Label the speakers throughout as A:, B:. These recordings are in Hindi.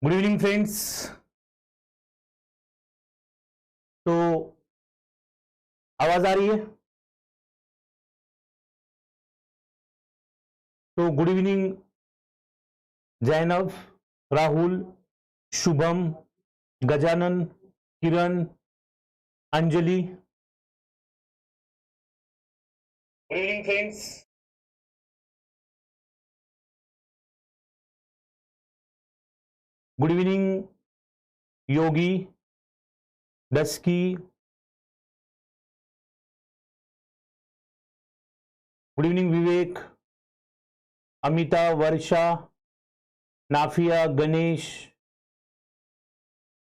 A: Good evening friends. तो आवाज आ रही है? तो good evening Zainab, Rahul, Shubham, Gajanan, Kiran, Anjali. Good evening friends. Good evening Yogi, Dusky, good evening Vivek, Amita, Varsha, Nafiya, Ganesh,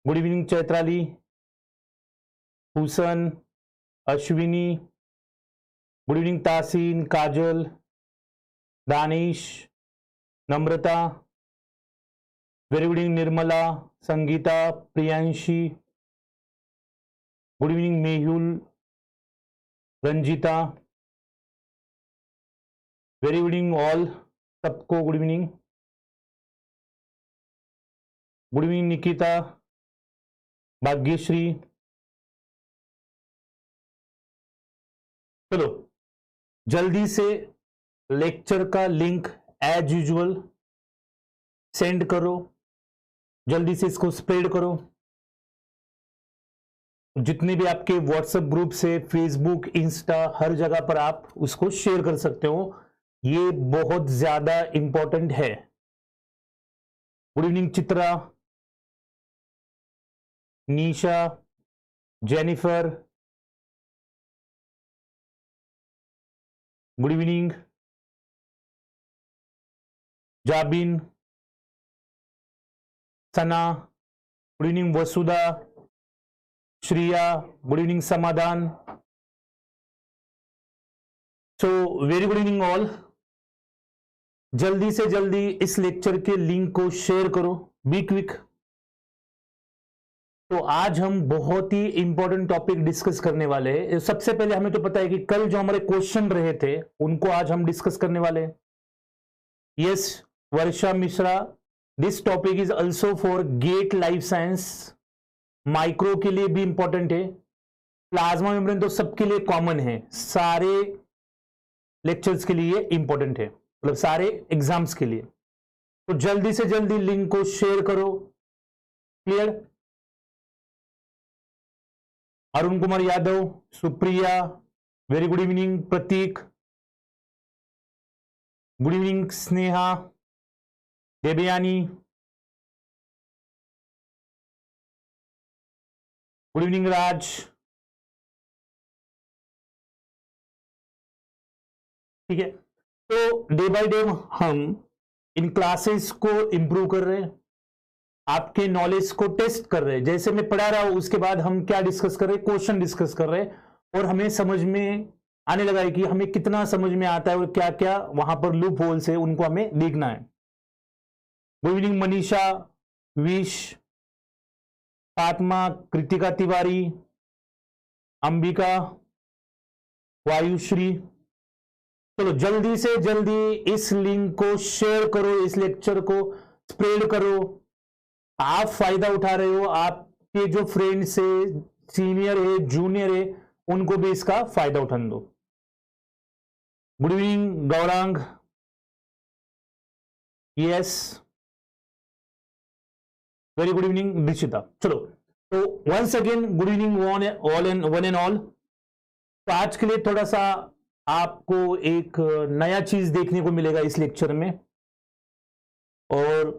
A: good evening Chaitrali, Husan, Ashwini, good evening Taseen, Kajal, Danish, Namrata, very good evening Nirmala, Sangeeta, Priyanshi, good evening Mehul, Ranjita, very good evening all, सबको good evening. Good evening Nikita, Bhagyashree. चलो जल्दी से लेक्चर का लिंक एज यूजुअल सेंड करो, जल्दी से इसको स्प्रेड करो। जितने भी आपके व्हाट्सएप ग्रुप से, फेसबुक, इंस्टा, हर जगह पर आप उसको शेयर कर सकते हो। ये बहुत ज्यादा इंपॉर्टेंट है। गुड इवनिंग चित्रा, निशा, जेनिफर, गुड इवनिंग जाबिन, सना, गुड इवनिंग वसुधा, श्रिया, गुड इवनिंग समाधान। So very good evening all. जल्दी से जल्दी इस लेक्चर के लिंक को शेयर करो, बी क्विक। तो आज हम बहुत ही इंपॉर्टेंट टॉपिक डिस्कस करने वाले हैं। सबसे पहले हमें तो पता है कि कल जो हमारे क्वेश्चन रहे थे उनको आज हम डिस्कस करने वाले हैं। Yes Varsha Mishra, this topic is also for GATE life science. Micro के लिए भी इंपॉर्टेंट है, प्लाज्मा मेम्ब्रेन तो सबके लिए कॉमन है, सारे लेक्चर्स के लिए इंपॉर्टेंट है, मतलब सारे एग्जाम्स के लिए। तो जल्दी से जल्दी लिंक को शेयर करो। Clear? Arun Kumar Yadav, Supriya, very good evening Prateek, good evening Sneha, Devyani, good evening Raj. ठीक है, तो डे बाय डे हम इन क्लासेस को इंप्रूव कर रहे हैं, आपके नॉलेज को टेस्ट कर रहे हैं। जैसे मैं पढ़ा रहा हूं उसके बाद हम क्या डिस्कस कर रहे हैं, क्वेश्चन डिस्कस कर रहे हैं, और हमें समझ में आने लगा है कि हमें कितना समझ में आता है और क्या क्या वहां पर लूप होल्स है, उनको हमें देखना है। Good evening Manisha, Vish, Fatima, Kritika Tiwari, Ambika, Vayushree. चलो जल्दी से जल्दी इस लिंक को शेयर करो, इस लेक्चर को स्प्रेड करो। आप फायदा उठा रहे हो, आपके जो फ्रेंड्स है, सीनियर है, जूनियर है, उनको भी इसका फायदा उठाने दो। Good evening Gaurang, yes, very good evening Dikshita. चलो तो once again good evening one and all. तो आज के लिए थोड़ा सा आपको एक नया चीज देखने को मिलेगा इस लेक्चर में। और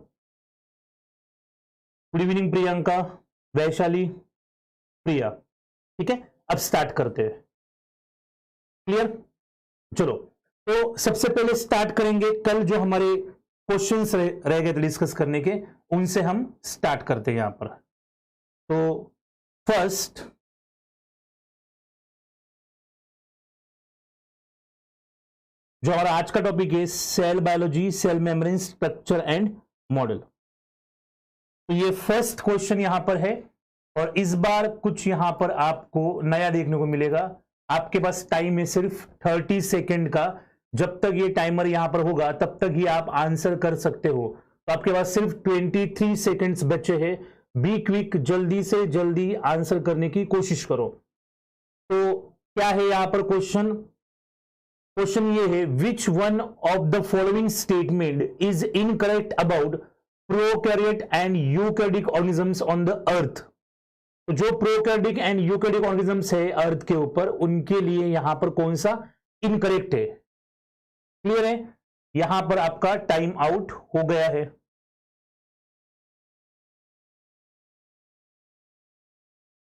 A: गुड इवनिंग प्रियंका, वैशाली, प्रिया। ठीक है, अब स्टार्ट करते हैं। क्लियर? चलो तो सबसे पहले स्टार्ट करेंगे, कल जो हमारे क्वेश्चंस रह गए थे डिस्कस करने के, उनसे हम स्टार्ट करते हैं यहां पर। तो फर्स्ट जो हमारा आज का टॉपिक है, cell biology, cell membrane structure and model. तो ये फर्स्ट क्वेश्चन यहां पर है, और इस बार कुछ यहां पर आपको नया देखने को मिलेगा। आपके पास टाइम है सिर्फ 30 सेकेंड का। जब तक ये टाइमर यहां पर होगा तब तक ही आप आंसर कर सकते हो। तो आपके पास सिर्फ 23 सेकेंड्स बचे हैं। बी क्विक, जल्दी से जल्दी आंसर करने की कोशिश करो। तो क्या है यहां पर क्वेश्चन? क्वेश्चन ये है, which one of the following statement is incorrect about prokaryote and eukaryotic organisms on the earth? तो जो प्रोकैरियोटिक एंड यूकैरियोटिक ऑर्गेनिजम्स है अर्थ के ऊपर, उनके लिए यहां पर कौन सा इनकरेक्ट है? क्लियर है? यहां पर आपका टाइम आउट हो गया है।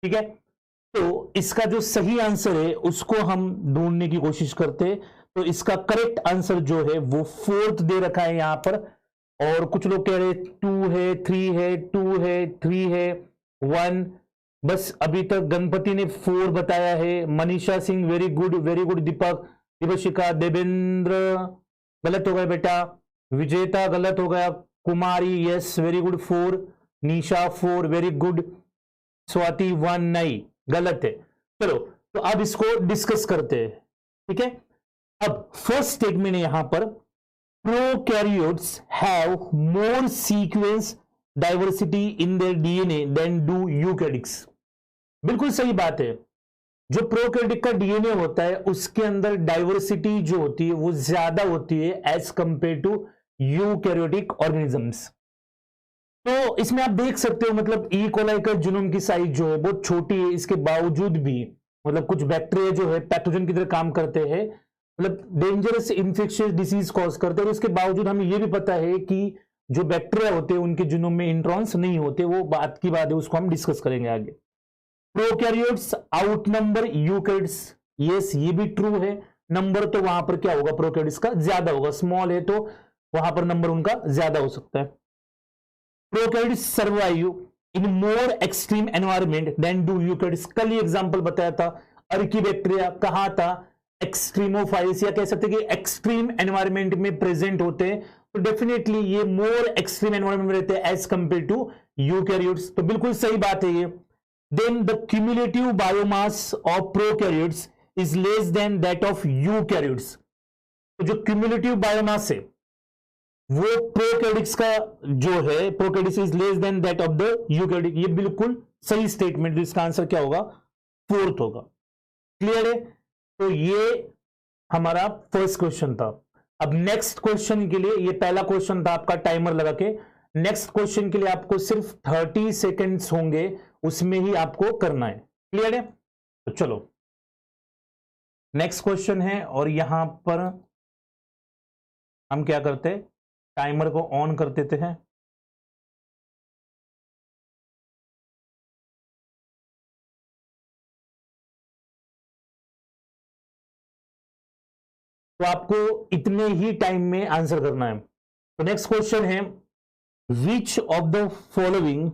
A: ठीक है, तो इसका जो सही आंसर है उसको हम ढूंढने की कोशिश करते हैं। तो इसका करेक्ट आंसर जो है वो 4th दे रखा है यहां पर, और कुछ लोग कह रहे 2 है, 3 है, 2 है, 3 है, 1। बस अभी तक गणपति ने 4 बताया है। Manisha Singh very good, very good. Deepak, Divshika, Devendra गलत हो गया बेटा। विजेता गलत हो गया। Kumari yes very good 4। Nisha 4 very good. Swati 1 नहीं, गलत है। चलो, तो अब इसको डिस्कस करते हैं। ठीक है, अब फर्स्ट स्टेटमेंट है यहां पर, prokaryotes have more sequence diversity in their DNA than do eukaryotes. बिल्कुल सही बात है। जो प्रोकैरियोटिक का डीएनए होता है उसके अंदर डाइवर्सिटी जो होती है वो ज्यादा होती है as compare to eukaryotic organisms. तो इसमें आप देख सकते हो, मतलब ई कोलाई का जीनोम की साइज जो है बहुत छोटी है, इसके बावजूद भी मतलब कुछ बैक्टीरिया जो है पैथोजन की तरह काम करते हैं, मतलब डेंजरस इंफेक्शियस डिसीज कॉज करते हैं। और उसके बावजूद हमें यह भी पता है कि जो बैक्टीरिया होते हैं उनके जीनोम में इंट्रॉन्स नहीं होते। वो बात की बात है, उसको हम डिस्कस करेंगे आगे। प्रोकैरियोट्स आउटनंबर यूकैरियोट्स, यस ये भी ट्रू है। नंबर तो वहां पर क्या होगा, प्रोकैरियोट्स का ज्यादा होगा। स्मॉल है तो वहां पर नंबर उनका ज्यादा हो सकता है। Prokaryotes survive in more extreme environment than do eukaryotes. कल ही एग्जांपल बताया था, अर्कीबैक्टीरिया कहा था एक्सट्रीमोफाइल्स, या कह सकते कि एक्सट्रीम एनवायरमेंट में प्रेजेंट होते हैं। तो डेफिनेटली ये मोर एक्सट्रीम एनवायरमेंट में रहते हैं एज कंपेयर टू यूकैरियोट्स। तो बिल्कुल सही बात है ये। Then the cumulative biomass of prokaryotes is less than that of eukaryotes. तो जो cumulative biomass है वो प्रोकैरियोटिक्स का जो है, prokaryotics is less than that of the eukaryotic. ये बिल्कुल सही स्टेटमेंट, इसका आंसर क्या होगा, 4th होगा। क्लियर है? तो ये हमारा फर्स्ट क्वेश्चन था। अब नेक्स्ट क्वेश्चन के लिए, ये पहला क्वेश्चन था आपका टाइमर लगा के। नेक्स्ट क्वेश्चन के लिए आपको सिर्फ 30 सेकेंड्स होंगे, उसमें ही आपको करना है। क्लियर है? तो चलो नेक्स्ट क्वेश्चन है, और यहां पर हम क्या करते हैं, टाइमर को ऑन कर देते हैं। तो आपको इतने ही टाइम में आंसर करना है। तो नेक्स्ट क्वेश्चन है, which of the following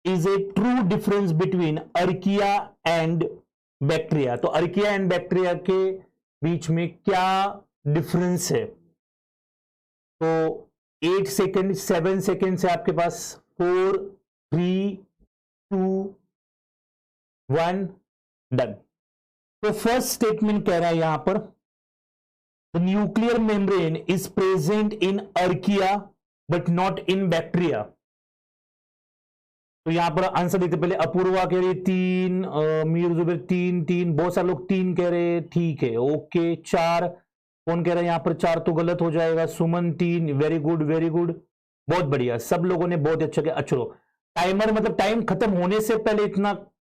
A: is a true difference between archaea and bacteria? तो archaea एंड बैक्टीरिया के बीच में क्या डिफरेंस है? तो 8 सेकेंड, 7 सेकेंड से आपके पास 4, 3, 2, 1 डन। तो फर्स्ट स्टेटमेंट कह रहा है यहां पर, the nuclear membrane is present in archaea but not in bacteria. तो यहां पर आंसर देते पहले अपूर्वा कह रही है 3, मीर जुबैर 3, बहुत सारे लोग 3 कह रहे हैं। ठीक है, ओके। 4 कौन कह रहा है यहां पर? 4 तो गलत हो जाएगा। सुमन 3, वेरी गुड वेरी गुड, बहुत बढ़िया, सब लोगों ने बहुत अच्छा किया। अच्छा, टाइमर मतलब टाइम खत्म होने से पहले इतना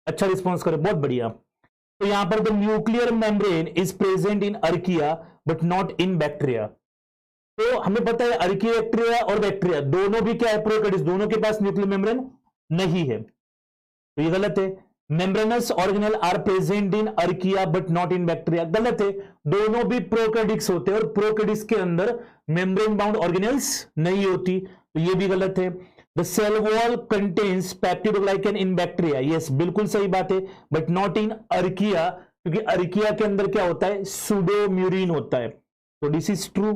A: अच्छा रिस्पॉन्स करे, बहुत बढ़िया। तो यहां पर the nuclear membrane is present in archaea but not in bacteria. तो हमें पता है archaea और बैक्टीरिया दोनों भी क्या है, प्रोकैरियोट्स, दोनों के पास न्यूक्लियर मेम्ब्रेन नहीं है, तो ये गलत है। Membranous organelle are present in archaea but not in bacteria, गलत है। दोनों भी प्रोकैरियोटिक्स होते हैं और प्रोकैरियोटिक्स के अंदर मेम्ब्रेन बाउंड ऑर्गेनेल्स नहीं होती, तो ये भी गलत है। The cell wall contains peptidoglycan in bacteria, yes बिल्कुल सही बात है, बट नॉट इन archaea, क्योंकि archaea के अंदर क्या होता है, सुडोम्यूरिन होता है, तो this is true.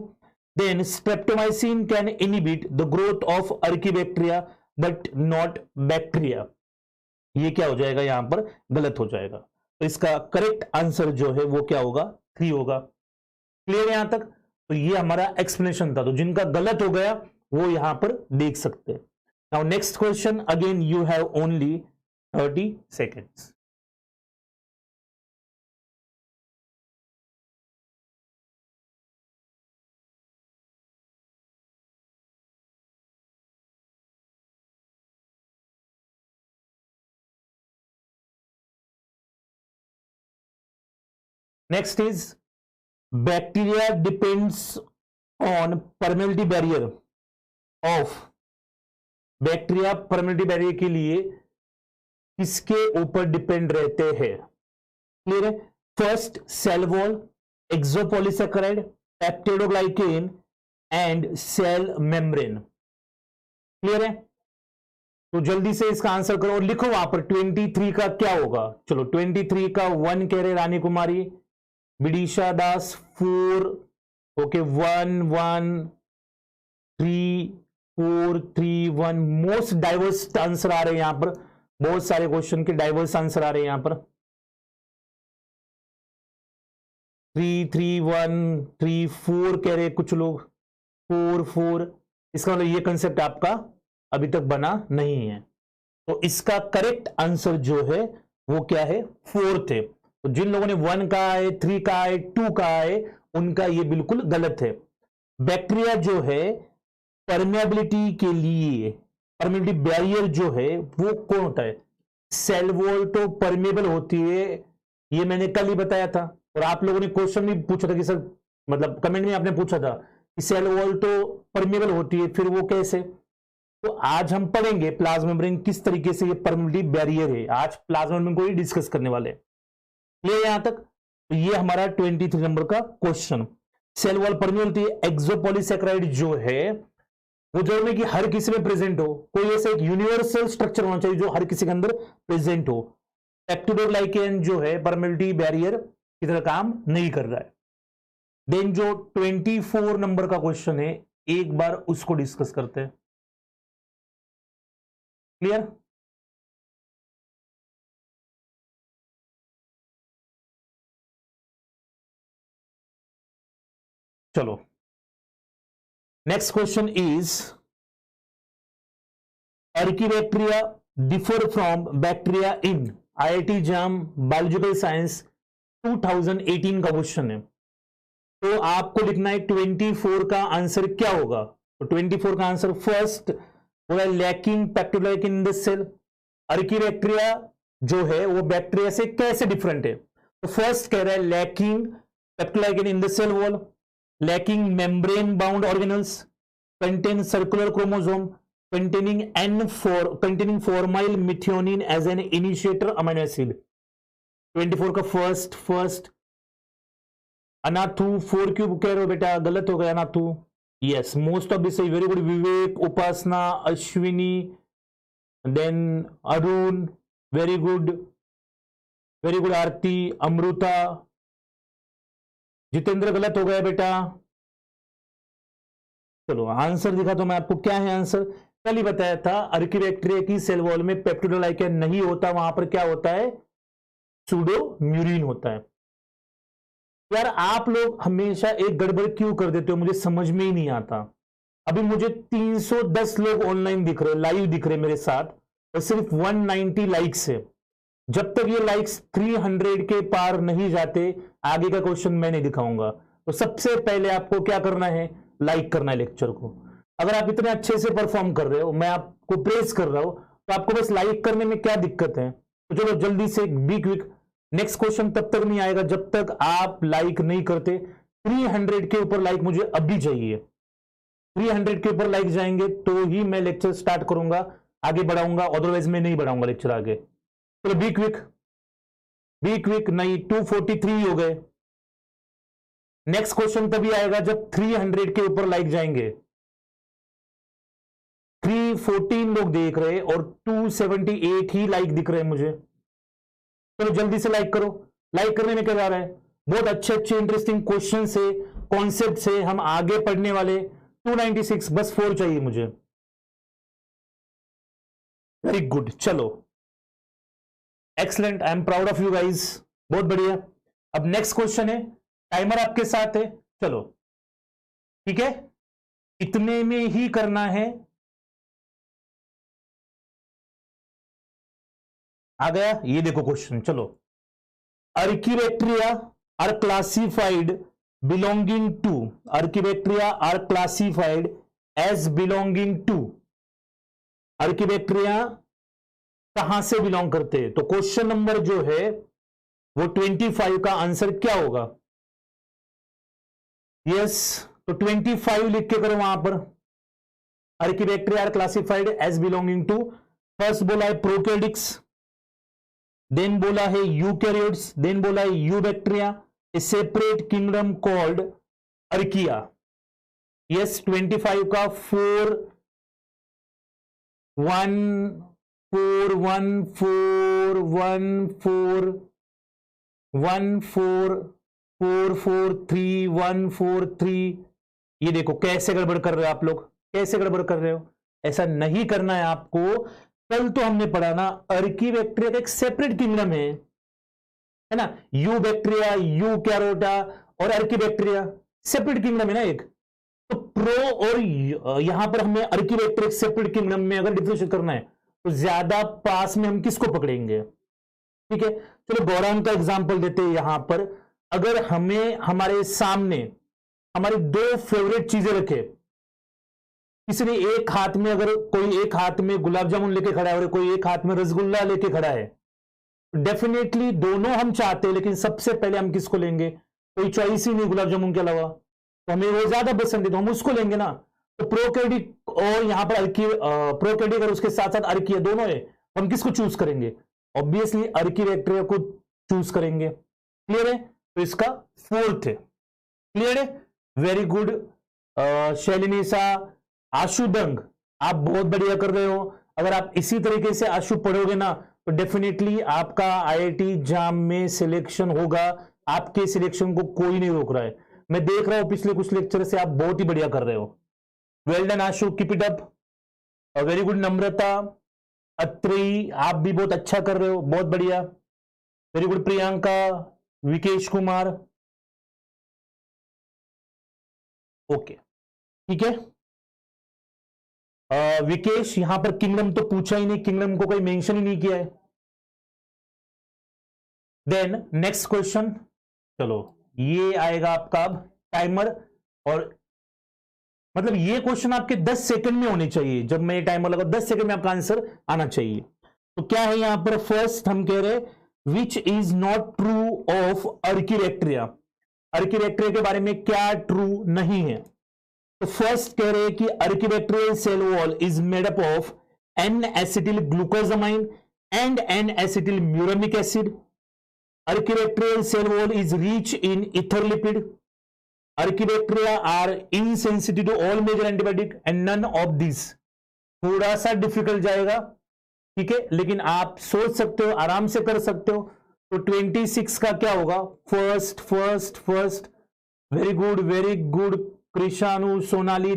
A: Then streptomycin can inhibit the growth of archaebacteria but not bacteria, ये क्या हो जाएगा यहां पर, गलत हो जाएगा। तो इसका करेक्ट आंसर जो है वो क्या होगा, 3 होगा। क्लियर है यहां तक? तो ये हमारा एक्सप्लेनेशन था। तो जिनका गलत हो गया वो यहां पर देख सकते हैं। Now next question, again you have only 30 seconds. Next is bacteria depends on permeability barrier of bacteria permeability barrier के लिए किसके ऊपर डिपेंड रहते हैं? क्लियर है? First cell wall, exopolysaccharide, peptidoglycan and cell membrane. Clear है? तो जल्दी से इसका आंसर करो और लिखो वहां पर 23 का क्या होगा। चलो 23 का 1 कह रहे रानी कुमारी, विदिशा दास 4, ओके 1 1 3 4 3 1। मोस्ट डाइवर्स आंसर आ रहे हैं यहां पर, बहुत सारे क्वेश्चन के डाइवर्स आंसर आ रहे हैं यहां पर। 3 3 1 3 4 कह रहे कुछ लोग, 4 4। इसका मतलब ये कंसेप्ट आपका अभी तक बना नहीं है। तो इसका करेक्ट आंसर जो है वो क्या है? 4 थे। तो जिन लोगों ने 1 कहा है, 3 कहा है, 2 कहा है, उनका ये बिल्कुल गलत है। बैक्टीरिया जो है परमेबिलिटी के लिए, परमेबिलिटी बैरियर जो है वो कौन होता है? सेल वॉल तो परमेबल होती है, ये मैंने कल ही बताया था। और आप लोगों ने क्वेश्चन भी पूछा था कि सर, मतलब कमेंट में आपने पूछा था कि सेल वॉल तो परमेबल होती है, फिर वो कैसे? तो आज हम पढ़ेंगे प्लाज्मा मेम्ब्रेन किस तरीके से ये परमेबिलिटी बैरियर है। आज प्लाज्मा मेम्ब्रेन को ही डिस्कस करने वाले हैं। क्लियर यहां तक? तो ये हमारा 23 नंबर का क्वेश्चन। सेल वॉल परमेबिलिटी, एक्सोपॉलीसैकेराइड जो है वो जरूर नहीं कि हर किसी में प्रेजेंट हो, कोई ऐसा एक यूनिवर्सल स्ट्रक्चर होना चाहिए जो हर किसी के अंदर प्रेजेंट हो। पेप्टिडोग्लाइकेन जो है परमेबिलिटी बैरियर की तरह काम नहीं कर रहा है। देन जो 24 नंबर का क्वेश्चन है, एक बार उसको डिस्कस करते हैं। क्लियर? चलो next question is, archaebacteria differ from bacteria in? IIT JAM biological science 2018 का क्वेश्चन है। तो आपको लिखना है 24 का आंसर क्या होगा। तो 24 का आंसर फर्स्ट बोला lacking peptidoglycan in the cell. Archaebacteria जो है वो बैक्टीरिया से कैसे डिफरेंट है? तो फर्स्ट कह रहा है lacking peptidoglycan in the cell wall, lacking membrane bound organelles, contain circular chromosome, containing formyl methionine as an initiator amino acid। 24 का फर्स्ट अनाथू 4 क्यूब कह रहे हो बेटा, गलत हो गया Anathu. Yes, most of this very good. Vivek, Upasana, Ashwini, then Arun, very good Aarti, Amrita, Jitendra गलत हो गया बेटा। चलो आंसर दिखा तो मैं आपको, क्या है आंसर? कल ही बताया था, अर्कीबैक्टीरिया की सेल वॉल में पेप्टिडोग्लाइकेन नहीं होता, वहां पर क्या होता है? सूडोम्यूरिन होता है। यार आप लोग हमेशा एक गड़बड़ क्यों कर देते हो, मुझे समझ में ही नहीं आता। अभी मुझे 310 लोग ऑनलाइन दिख रहे, लाइव दिख रहे मेरे साथ, और सिर्फ 190 लाइक्स है। जब तक ये लाइक्स 300 के पार नहीं जाते, आगे का क्वेश्चन मैं नहीं दिखाऊंगा। तो सबसे पहले आपको क्या करना है? लाइक करना है लेक्चर को। अगर आप इतने अच्छे से परफॉर्म कर रहे हो, मैं आपको प्रेज कर रहा हूं, तो आपको बस लाइक करने में क्या दिक्कत है? तो चलो जल्दी से बी क्विक। नेक्स्ट क्वेश्चन तब तक नहीं आएगा जब तक आप लाइक नहीं करते। 300 के ऊपर लाइक मुझे अभी चाहिए। 300 के ऊपर लाइक जाएंगे तो ही मैं लेक्चर स्टार्ट करूंगा, आगे बढ़ाऊंगा, अदरवाइज मैं नहीं बढ़ाऊंगा लेक्चर आगे। चलो बी क्विक नहीं, 243 हो गए। नेक्स्ट क्वेश्चन तभी आएगा जब 300 के ऊपर लाइक जाएंगे। 314 लोग देख रहे हैं और 278 ही लाइक दिख रहे हैं मुझे। चलो जल्दी से लाइक करो। लाइक करने में क्या जा रहा है? बहुत अच्छे अच्छे इंटरेस्टिंग क्वेश्चन से, कॉन्सेप्ट से हम आगे पढ़ने वाले। 296, बस 4 चाहिए मुझे। वेरी गुड, चलो excellent, I am proud of you guys, बहुत बढ़िया। अब नेक्स्ट क्वेश्चन है, टाइमर आपके साथ है। चलो ठीक है, इतने में ही करना है। आ गया, ये देखो क्वेश्चन, चलो। Archaebacteria are classified belonging to, archaebacteria are classified as belonging to, archaebacteria कहां से बिलोंग करते हैं? तो क्वेश्चन नंबर जो है वो 25 का आंसर क्या होगा? यस, तो 25 लिख के करो वहां पर। Archaebacteria are classified as belonging to, first बोला है प्रोकैरियोट्स, देन बोला है यूकैरियोट्स, देन बोला है eubacteria, a separate kingdom called archaea. Yes, 25 का 4 1 4 1 4 1 4 1 4 4 4 3 1 4 3। ये देखो कैसे गड़बड़ कर रहे हो आप लोग, कैसे गड़बड़ कर रहे हो? ऐसा नहीं करना है आपको। कल तो हमने पढ़ा ना, अर्कीबैक्टीरिया का एक सेपरेट किंगडम है ना, यूबैक्टीरिया, यूकैरियोटा और अर्कीबैक्टीरिया सेपरेट किंगडम है ना एक। तो प्रो और यहां पर हमें अर्कीबैक्टीरिया सेपरेट किंगडम में अगर डिफरेंशिएट करना है तो ज्यादा पास में हम किसको पकड़ेंगे? ठीक है, चलो गौरांग का एग्जांपल देते हैं यहां पर। अगर हमें हमारे सामने हमारी दो फेवरेट चीजें रखे, किसी ने एक हाथ में, अगर कोई एक हाथ में गुलाब जामुन लेके खड़ा है और कोई एक हाथ में रसगुल्ला लेके खड़ा है, डेफिनेटली दोनों हम चाहते हैं, लेकिन सबसे पहले हम किसको लेंगे? कोई चॉइस ही नहीं गुलाब जामुन के अलावा, तो हमें वो ज्यादा पसंद है तो हम उसको लेंगे ना। तो प्रोकैरियोटिक और यहां पर प्रोकैरियोटिक और उसके साथ साथ अर्किया दोनों है, हम किसको चूज करेंगे? ऑब्वियसली अर्कीबैक्टीरिया को चूज करेंगे। क्लियर है? तो इसका 4th है। क्लियर है? वेरी गुड शैलिनीसा, आशुदंग, आप बहुत बढ़िया कर रहे हो। अगर आप इसी तरीके से आशु पढ़ोगे ना तो डेफिनेटली आपका आईआईटी जाम में सिलेक्शन होगा। आपके सिलेक्शन को कोई नहीं रोक रहा है, मैं देख रहा हूं पिछले कुछ लेक्चर से आप बहुत ही बढ़िया कर रहे हो। Well done Ashu, keep it up. Very good Namrata, Atreyi, आप भी बहुत अच्छा कर रहे हो, बहुत बढ़िया। Very good Priyanka, Vikesh Kumar, okay ठीक है। विकेश, यहां पर किंगडम तो पूछा ही नहीं, किंगडम को कोई मेंशन ही नहीं किया है। देन नेक्स्ट क्वेश्चन, चलो ये आएगा आपका अब टाइमर, और मतलब ये क्वेश्चन आपके 10 सेकंड में होने चाहिए। जब मैं ये टाइमर लगा 10 सेकंड में आपका आंसर आना चाहिए। तो क्या है यहां पर? फर्स्ट हम कह रहे which is not true of archaebacteria, archaebacteria के बारे में क्या ट्रू नहीं है? तो फर्स्ट कह रहे हैं कि archaebacterial cell wall is made up of N acetyl glucosamine and N acetyl muramic acid. Archaebacterial cell wall is rich in ether lipid. Archaebacteria are insensitive to all major antibiotic and none of this. थोड़ा सा डिफिकल्ट जाएगा, ठीक है, लेकिन आप सोच सकते हो, आराम से कर सकते हो। तो 26 का क्या होगा? First first first, very good very good. Krishanu, Sonali,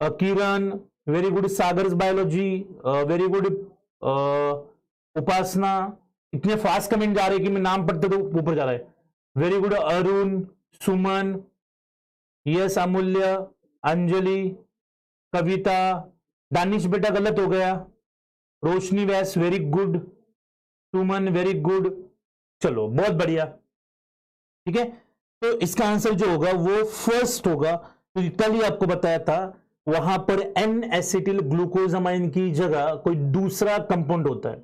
A: Kiran, very good. Sagar's biology, very good. Upasana, इतने फास्ट कमेंट जा रहे हैं कि मैं नाम पढ़ते तो ऊपर जा रहा है। वेरी गुड अरुण, सुमन, यस अमूल्य, अंजलि, कविता, दानिश बेटा गलत हो गया। रोशनी वैस, वेरी गुड। सुमन, वेरी गुड। चलो बहुत बढ़िया, ठीक है। तो इसका आंसर जो होगा वो फर्स्ट होगा, क्योंकि कल ही आपको बताया था वहां पर एन एसिटिल ग्लूकोजामाइन की जगह कोई दूसरा कंपाउंड होता है।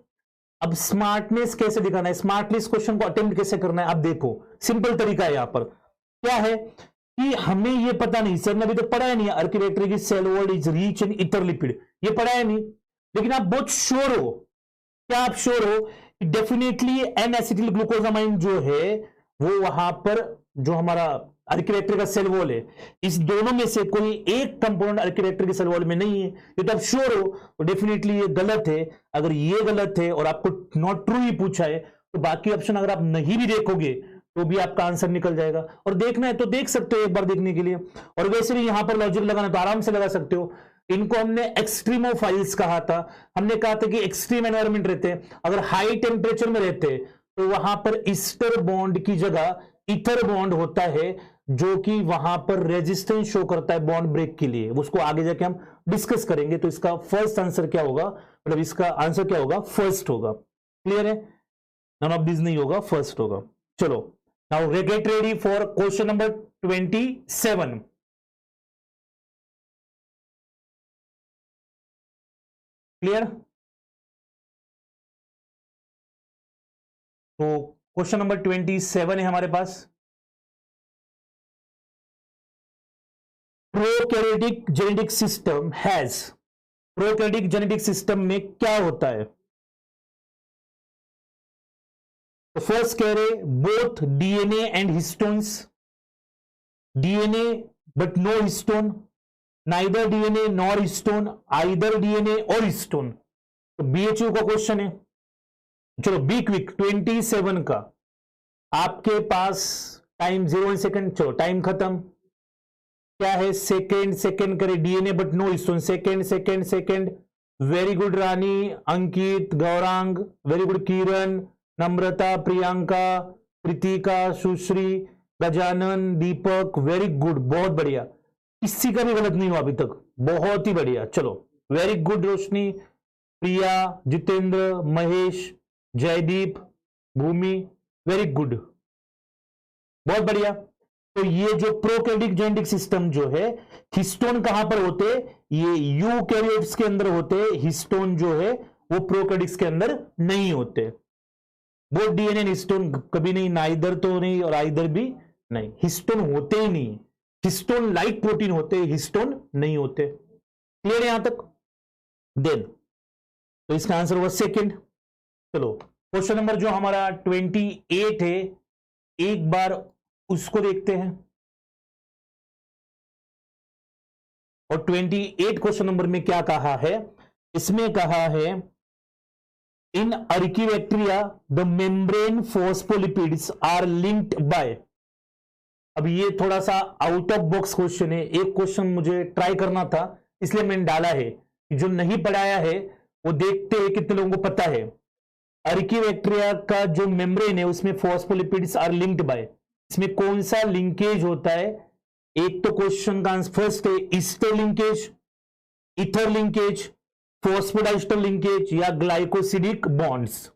A: अब स्मार्टनेस कैसे दिखाना है, स्मार्टली इस क्वेश्चन को अटेम्प्ट कैसे करना है, आप देखो सिंपल तरीका है। यहां पर क्या है कि हमें ये पता नहीं, सर ने अभी तो पढ़ा है नहीं, अर्कीबैक्टीरिया की cell wall is rich in ether lipid, ये पढ़ा है नहीं, लेकिन आप बहुत श्योर हो। क्या आप श्योर हो कि डेफिनेटली एन एसिटिल ग्लूकोजामाइन जो है वो वहां पर जो हमारा अर्कीबैक्टीरिया का सेल वॉल है, इस दोनों में से कोई एक कंपोनेंट अर्कीबैक्टीरिया के सेल वॉल में नहीं है, ये तो आप श्योर हो। तो डेफिनेटली ये गलत है। अगर ये गलत है और आपको नॉट ट्रू ही पूछा है तो बाकी ऑप्शन अगर आप नहीं भी देखोगे तो भी आपका आंसर निकल जाएगा। और देखना है तो देख सकते हो एक बार देखने के लिए, और वैसे भी यहां पर लॉजिक लगाना तो आराम से लगा सकते हो। इनको हमने एक्सट्रीमोफाइल्स कहा था। हमने कहा था कि एक्सट्रीम एनवायरमेंट रहते हैं, अगर हाई टेम्परेचर में रहते तो वहां पर ईस्टर बॉन्ड की जगह ईथर बॉन्ड होता है, जो कि वहां पर रेजिस्टेंस शो करता है बॉन्ड ब्रेक के लिए, उसको आगे जाके हम डिस्कस करेंगे। तो इसका फर्स्ट आंसर क्या होगा, मतलब इसका आंसर क्या होगा, फर्स्ट होगा। क्लियर है, नन ऑफ दिस नहीं होगा, फर्स्ट होगा। चलो now get ready for question number 27। Clear, तो क्वेश्चन नंबर 27 है हमारे पास। Prokaryotic genetic system has, prokaryotic genetic system में क्या होता है? तो फर्स्ट कह रहे both DNA and histones, DNA but no histone, neither DNA nor histone, either DNA or histone. तो बीएचयू का क्वेश्चन है। चलो बी क्विक, 27 का आपके पास टाइम 0 सेकंड। चलो टाइम खत्म। क्या है, सेकेंड सेकेंड करे, DNA but no histone, second second second. Very good Rani, Ankit, Gaurang, very good Kiran, Namrata, Priyanka, Pritika, Sushri, Gajanan, Deepak, very good, बहुत बढ़िया। किसी का भी गलत नहीं हुआ अभी तक, बहुत ही बढ़िया। चलो वेरी गुड रोशनी, प्रिया, जितेंद्र, महेश, जयदीप, भूमि, वेरी गुड, बहुत बढ़िया। तो ये जो प्रोकैरियोटिक जेनेटिक सिस्टम जो है, हिस्टोन कहां पर होते, ये यूकैरियोट्स के अंदर होते, हिस्टोन जो है वो प्रोकैरियोटिक्स के अंदर नहीं होते। बोथ डीएनए हिस्टोन कभी नहीं, नाइदर तो नहीं और आइदर भी नहीं, हिस्टोन होते ही नहीं। हिस्टोन लाइक प्रोटीन होते, हिस्टोन नहीं होते। क्लियर है यहां तक? देन तो इसका आंसर होगा सेकंड। चलो क्वेश्चन नंबर जो हमारा 28 है, एक बार उसको देखते हैं। और 28 क्वेश्चन नंबर में क्या कहा है, इसमें कहा है in archaebacteria the membrane phospholipids are linked by. अब ये थोड़ा सा आउट ऑफ बॉक्स क्वेश्चन है, एक क्वेश्चन मुझे ट्राई करना था इसलिए मैंने डाला है। जो नहीं पढ़ाया है वो देखते हैं कितने लोगों को पता है। अर्कीबैक्टीरिया का जो मेम्ब्रेन है उसमें फॉस्फोलिपिड्स आर लिंक्ड बाय, इसमें कौन सा लिंकेज होता है? एक तो क्वेश्चन का आंसर फर्स्ट है Easter linkage, ether linkage, phosphodiester linkage या ग्लाइकोसिडिक बॉन्ड्स।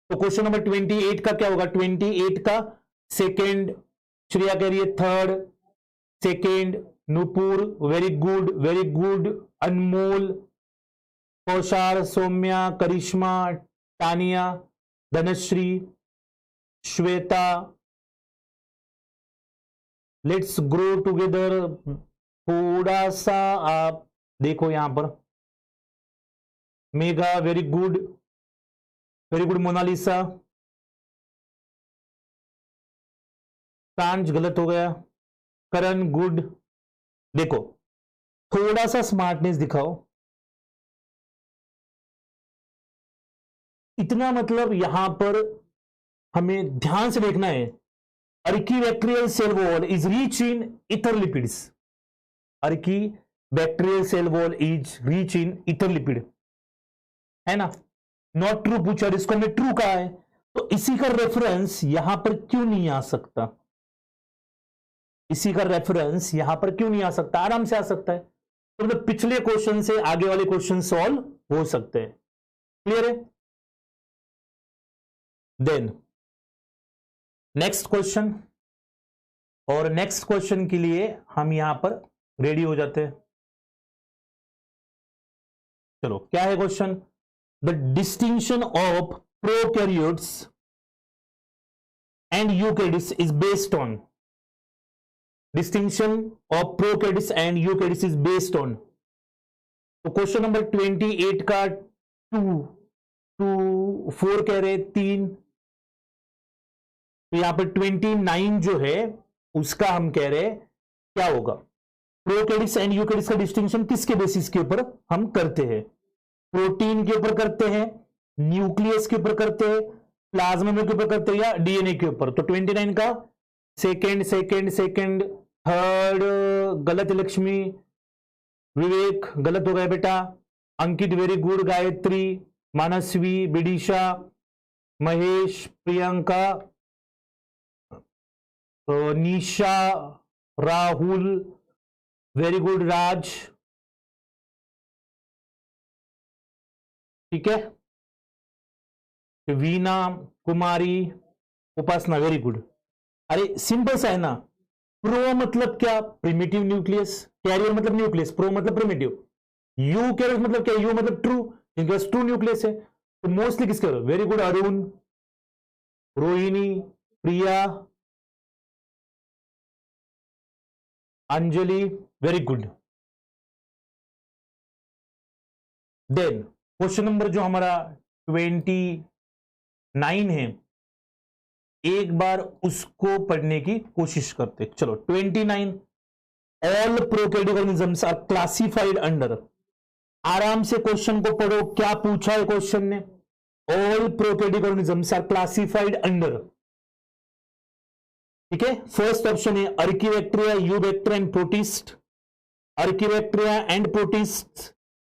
A: तो क्वेश्चन नंबर 28 का क्या होगा, 28 का सेकेंड, श्रेया कह रही है third, second, Nupur, very good very good, Anmol, Kaushar, Saumya, Karishma, Tania, Dhanashree, Shweta, let's grow together. थोड़ा सा आप देखो यहां पर, Megha very good very good, Monalisa, कांच गलत हो गया, करण गुड। देखो थोड़ा सा स्मार्टनेस दिखाओ, इतना मतलब यहां पर हमें ध्यान से देखना है। Archaebacterial cell wall is rich in ether lipids, archaebacterial cell wall is rich in ether lipid, है ना? नॉट ट्रू पूछा, इसको हमने ट्रू कहा है, तो इसी का रेफरेंस यहां पर क्यों नहीं आ सकता? इसी का रेफरेंस यहां पर क्यों नहीं आ सकता? आराम से आ सकता है। तो मतलब पिछले क्वेश्चन से आगे वाले क्वेश्चन सॉल्व हो सकते हैं। क्लियर है? देन नेक्स्ट क्वेश्चन, और नेक्स्ट क्वेश्चन के लिए हम यहां पर रेडी हो जाते हैं। चलो क्या है question, the distinction of prokaryotes and eukaryotes is based on, distinction of prokaryotes and eukaryotes is based on. तो क्वेश्चन नंबर 28 का 4 कह रहे 3, तो यहां पर 29 जो है उसका हम कह रहे क्या होगा, प्रोकैरियोट्स एंड यूकैरियोट्स का डिस्टिंक्शन किसके बेसिस के ऊपर हम करते हैं? प्रोटीन के ऊपर करते हैं, न्यूक्लियस के ऊपर करते हैं, प्लाज्मा के ऊपर करते हैं, या डीएनए के ऊपर? तो 29 का सेकेंड सेकेंड सेकेंड, थर्ड गलत, लक्ष्मी, विवेक गलत हो गया बेटा, अंकित वेरी गुड, गायत्री, मानसवी, विदिशा, महेश, प्रियंका, निशा, राहुल, वेरी गुड राज, ठीक है, वीना, कुमारी, उपासना, वेरी गुड। अरे सिंपल सा है ना, प्रो मतलब क्या, प्रिमिटिव न्यूक्लियस, कैरियर मतलब न्यूक्लियस, प्रो मतलब प्रिमिटिव, यू कैरियर मतलब क्या, यू मतलब ट्रू, इनके पास ट्रू न्यूक्लियस है, तो मोस्टली किसके, very good Arun, Rohini, Priya, Anjali, very good. Then question number जो हमारा 29 है, एक बार उसको पढ़ने की कोशिश करते। चलो 29, all prokaryotic organisms are classified under, आराम से क्वेश्चन को पढ़ो, क्या पूछा है क्वेश्चन ने, all prokaryotic organisms are classified under, ठीक है। फर्स्ट ऑप्शन है archaebacteria, eubacteria and protist, archaebacteria and protist,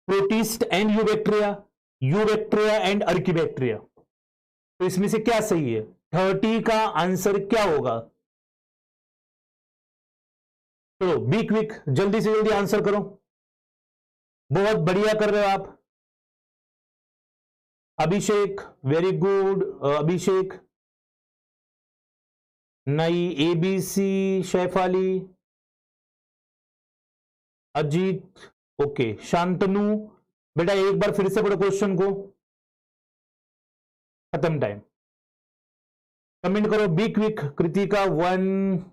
A: protist and eubacteria, eubacteria and archaebacteria. तो इसमें से क्या सही है, 30 का आंसर क्या होगा, तो बी क्विक, जल्दी से जल्दी आंसर करो, बहुत बढ़िया कर रहे हो आप। अभिषेक, वेरी गुड अभिषेक, नई, एबीसी, शैफाली, अजीत, ओके, शांतनु, बेटा एक बार फिर से पढ़ो क्वेश्चन को, खत्म टाइम, कमेंट करो बी क्विक, कृतिका 1,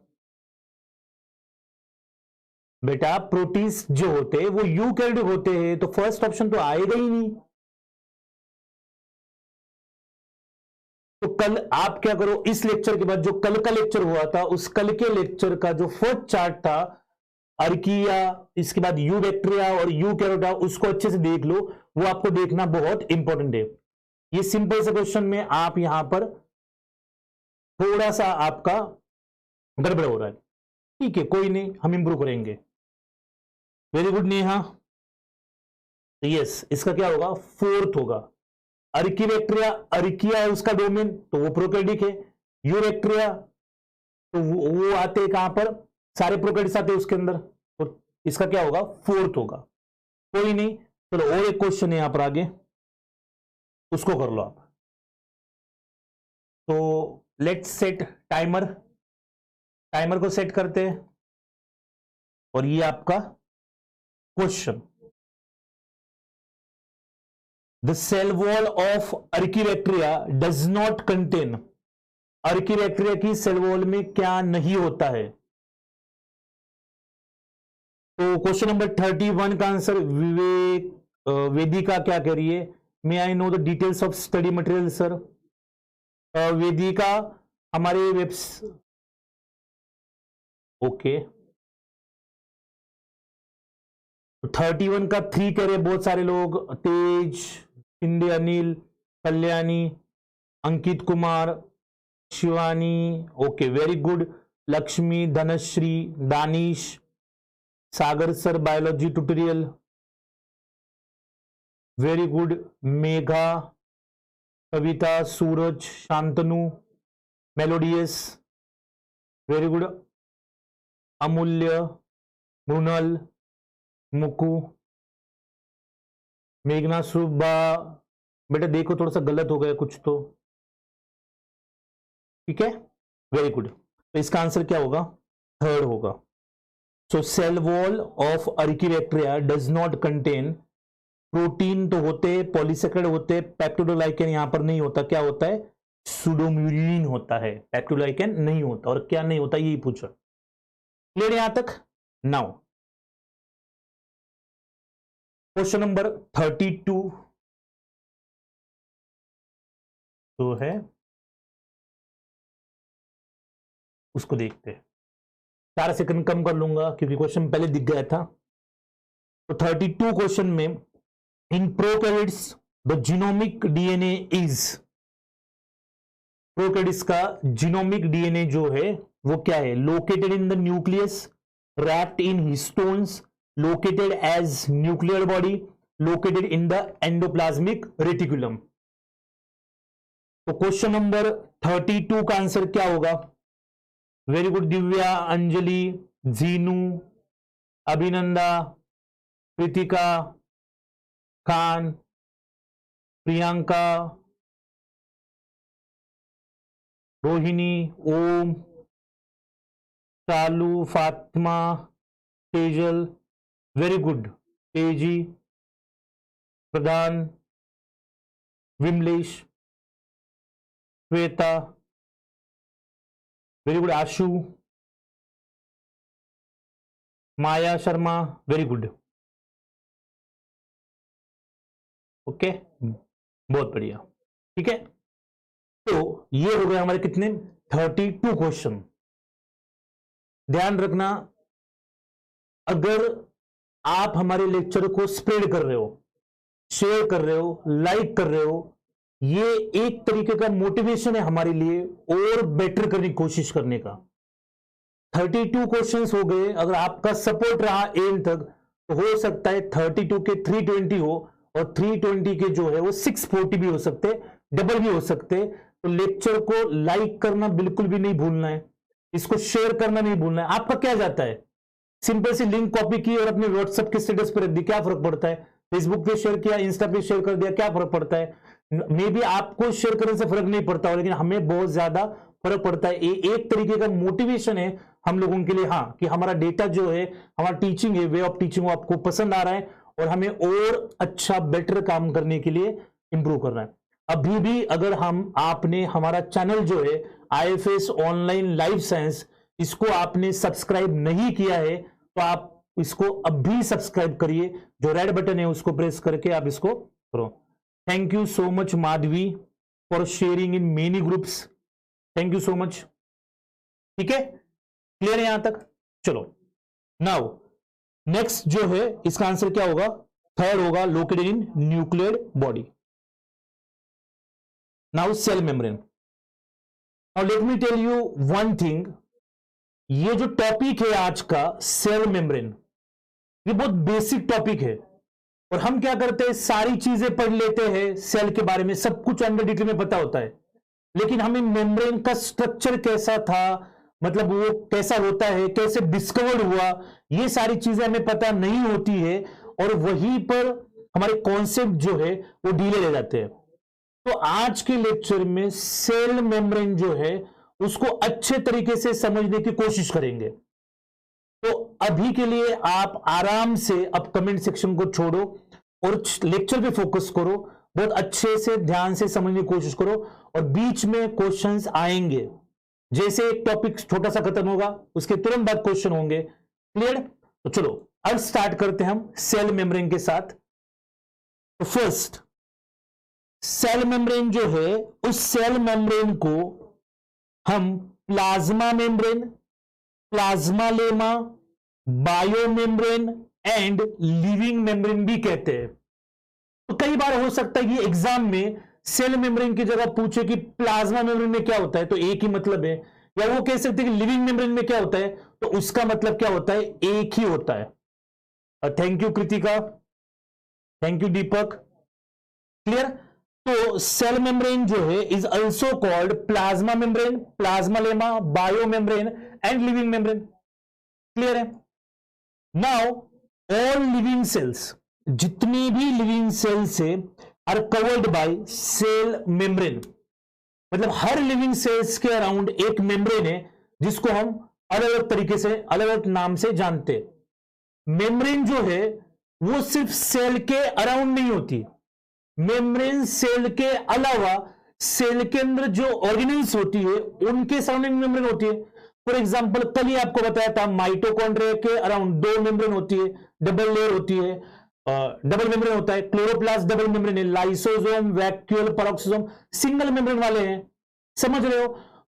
A: बेटा प्रोटीस्ट जो होते हैं वो यूकैरियोटिक होते हैं, तो फर्स्ट ऑप्शन तो आएगा ही नहीं। तो कल आप क्या करो, इस लेक्चर के बाद जो कल का लेक्चर हुआ था, उस कल के लेक्चर का जो फर्स्ट चार्ट था, अर्किया, इसके बाद यूबैक्टीरिया और यूकैरियोटा, उसको अच्छे से देख लो, वो आपको देखना बहुत इंपॉर्टेंट है। ये सिंपल से क्वेश्चन में आप यहां पर थोड़ा सा आपका गड़बड़ हो रहा है, ठीक है, कोई नहीं, हम इंप्रूव करेंगे। वेरी गुड नेहा, यस, इसका क्या होगा, फोर्थ होगा। अर्कीबैक्टीरिया, अर्किया है उसका डोमेन, तो वो प्रोकैरियोटिक है, यूबैक्टीरिया तो वो आते हैं कहां पर, सारे प्रोकैरियोट्स आते हैं उसके अंदर, तो इसका क्या होगा, फोर्थ होगा। कोई नहीं, चलो और एक क्वेश्चन है यहां पर आगे, उसको कर लो आप। तो लेट्स सेट टाइमर, टाइमर को सेट करते हैं, और ये आपका क्वेश्चन, the cell wall of archaebacteria does not contain, archaebacteria की सेल वॉल में क्या नहीं होता है। तो क्वेश्चन नंबर 31 का आंसर विवेक, वेदिका क्या कह रही है, may I know the details of study material sir. Vedika हमारे वेब्स, ओके, 31 का 3 कह रहे बहुत सारे लोग, Tej, Shinde Anil, Kalyani, Ankit Kumar, Shivani, okay very good, Lakshmi, Dhanashree, Danish, Sagar sir biology tutorial, very good, Megha, Kavita, Suraj, Shantanu, melodious, very good, Amulya, Mrinal, मुकु, मेघना, सुबा, बेटा देखो थोड़ा सा गलत हो गया कुछ तो, ठीक है, वेरी गुड। तो इसका आंसर क्या होगा, थर्ड होगा। So cell wall of archaebacteria does not contain, protein तो होते, पॉलीसेकेराइड होते, पेप्टिडोग्लाइकन यहां पर नहीं होता, क्या होता है, सुडोम्यूलिन होता है, पेप्टिडोग्लाइकन नहीं होता, और क्या नहीं होता यही पूछा, क्लियर यहां तक। नाउ क्वेश्चन नंबर 32 जो है उसको देखते हैं, 4 सेकंड कम कर लूंगा क्योंकि क्वेश्चन पहले दिख गया था। तो 32 क्वेश्चन में, in prokaryotes the genomic DNA is, prokaryotes का जीनोमिक डीएनए जो है वो क्या है, located in the nucleus, wrapped in histones, located as nuclear body, located in the endoplasmic reticulum. तो क्वेश्चन नंबर 32 का आंसर क्या होगा, वेरी गुड दिव्या, अंजलि, जीनू, अभिनंदा, कृतिका, खान, प्रियंका, रोहिणी, ओम, चालू, Fatima, Tejal, very good, Teji, Pradhan, Vimlesh, Shweta, very good, Ashu, Maya Sharma, very good. Okay, बहुत बढ़िया, ठीक है। तो ये हो गए हमारे कितने 32 क्वेश्चन। ध्यान रखना, अगर आप हमारे लेक्चर को स्प्रेड कर रहे हो, शेयर कर रहे हो, लाइक कर रहे हो, ये एक तरीके का मोटिवेशन है हमारे लिए और बेटर करने की कोशिश करने का। 32 क्वेश्चंस हो गए, अगर आपका सपोर्ट रहा एंड तक तो हो सकता है 32 के 320 हो और 320 के जो है वो 640 भी हो सकते, डबल भी हो सकते। तो लेक्चर को लाइक करना बिल्कुल भी नहीं भूलना है, इसको शेयर करना नहीं भूलना है। आपका क्या जाता है, सिंपल सी लिंक कॉपी की और अपने व्हाट्सएप के स्टेटस पर रख दी, क्या फर्क पड़ता है? फेसबुक पे शेयर किया, इंस्टा पे शेयर कर दिया, क्या फर्क पड़ता है? मे बी आपको शेयर करने से फर्क नहीं पड़ता हो, लेकिन हमें बहुत ज्यादा फर्क पड़ता है। ये एक तरीके का मोटिवेशन है हम लोगों के लिए, हाँ, कि हमारा डेटा जो है, हमारा टीचिंग है, वे ऑफ टीचिंग आपको पसंद आ रहा है और हमें और अच्छा बेटर काम करने के लिए इंप्रूव करना है। अभी भी अगर आपने हमारा चैनल जो है IFS ऑनलाइन लाइफ साइंस, इसको आपने सब्सक्राइब नहीं किया है तो आप इसको अभी सब्सक्राइब करिए, जो रेड बटन है उसको प्रेस करके आप इसको करो। Thank you so much Madhavi for sharing in many groups, thank you so much. ठीक है, क्लियर है यहां तक? चलो, नाउ नेक्स्ट जो है इसका आंसर क्या होगा? थर्ड होगा, located in nuclear body. Now cell membrane. Now let me tell you one thing, ये जो टॉपिक है आज का सेल मेम्ब्रेन, ये बहुत बेसिक टॉपिक है और हम क्या करते हैं, सारी चीजें पढ़ लेते हैं सेल के बारे में, सब कुछ अंडर डिटेल में पता होता है, लेकिन हमें मेम्ब्रेन का स्ट्रक्चर कैसा था, मतलब वो कैसा होता है, कैसे डिस्कवर्ड हुआ, ये सारी चीजें हमें पता नहीं होती है और वहीं पर हमारे कॉन्सेप्ट जो है वो ढीले रह जाते हैं। तो आज के लेक्चर में सेल मेम्ब्रेन जो है उसको अच्छे तरीके से समझने की कोशिश करेंगे। तो अभी के लिए आप आराम से अब कमेंट सेक्शन को छोड़ो और लेक्चर पे फोकस करो, बहुत अच्छे से ध्यान से समझने की कोशिश करो और बीच में क्वेश्चंस आएंगे। जैसे एक टॉपिक छोटा सा खत्म होगा उसके तुरंत बाद क्वेश्चन होंगे। क्लियर? तो चलो अब स्टार्ट करते हैं हम सेल मेम्ब्रेन के साथ। तो फर्स्ट, सेल मेम्ब्रेन जो है, उस सेल मेम्ब्रेन को हम plasma membrane, plasmalemma, bio membrane and living membrane भी कहते हैं। तो कई बार हो सकता है कि एग्जाम में सेल मेम्ब्रेन की जगह पूछे कि प्लाज्मा मेम्ब्रेन में क्या होता है, तो एक ही मतलब है, या वो कह सकते हैं कि लिविंग मेम्ब्रेन में क्या होता है, तो उसका मतलब क्या होता है, एक ही होता है। Thank you Kritika, thank you Deepak. Clear? तो सेल मेम्ब्रेन जो है is also called plasma membrane, plasmalemma, bio membrane and living membrane. Clear है? नाउ ऑल लिविंग सेल्स, जितनी भी लिविंग सेल्स है, are covered by cell membrane. मतलब हर लिविंग सेल्स के अराउंड एक मेम्ब्रेन है जिसको हम अलग अलग तरीके से, अलग अलग नाम से जानते हैं। मेम्ब्रेन जो है वो सिर्फ सेल के अराउंड नहीं होती, मेम्ब्रेन सेल के अलावा सेल के अंदर जो ऑर्गेनेल्स होती है उनके सराउंडिंग मेम्ब्रेन होती है। फॉर एग्जांपल कल ही आपको बताया था माइटोकॉन्ड्रिया के अराउंड 2 मेम्ब्रेन होती है, डबल लेयर होती है, डबल मेम्ब्रेन होता है। क्लोरोप्लास्ट डबल मेम्ब्रेन है, लाइसोसोम, वैक्यूल, पेरोक्सोसोम सिंगल मेम्ब्रेन वाले हैं। समझ रहे हो?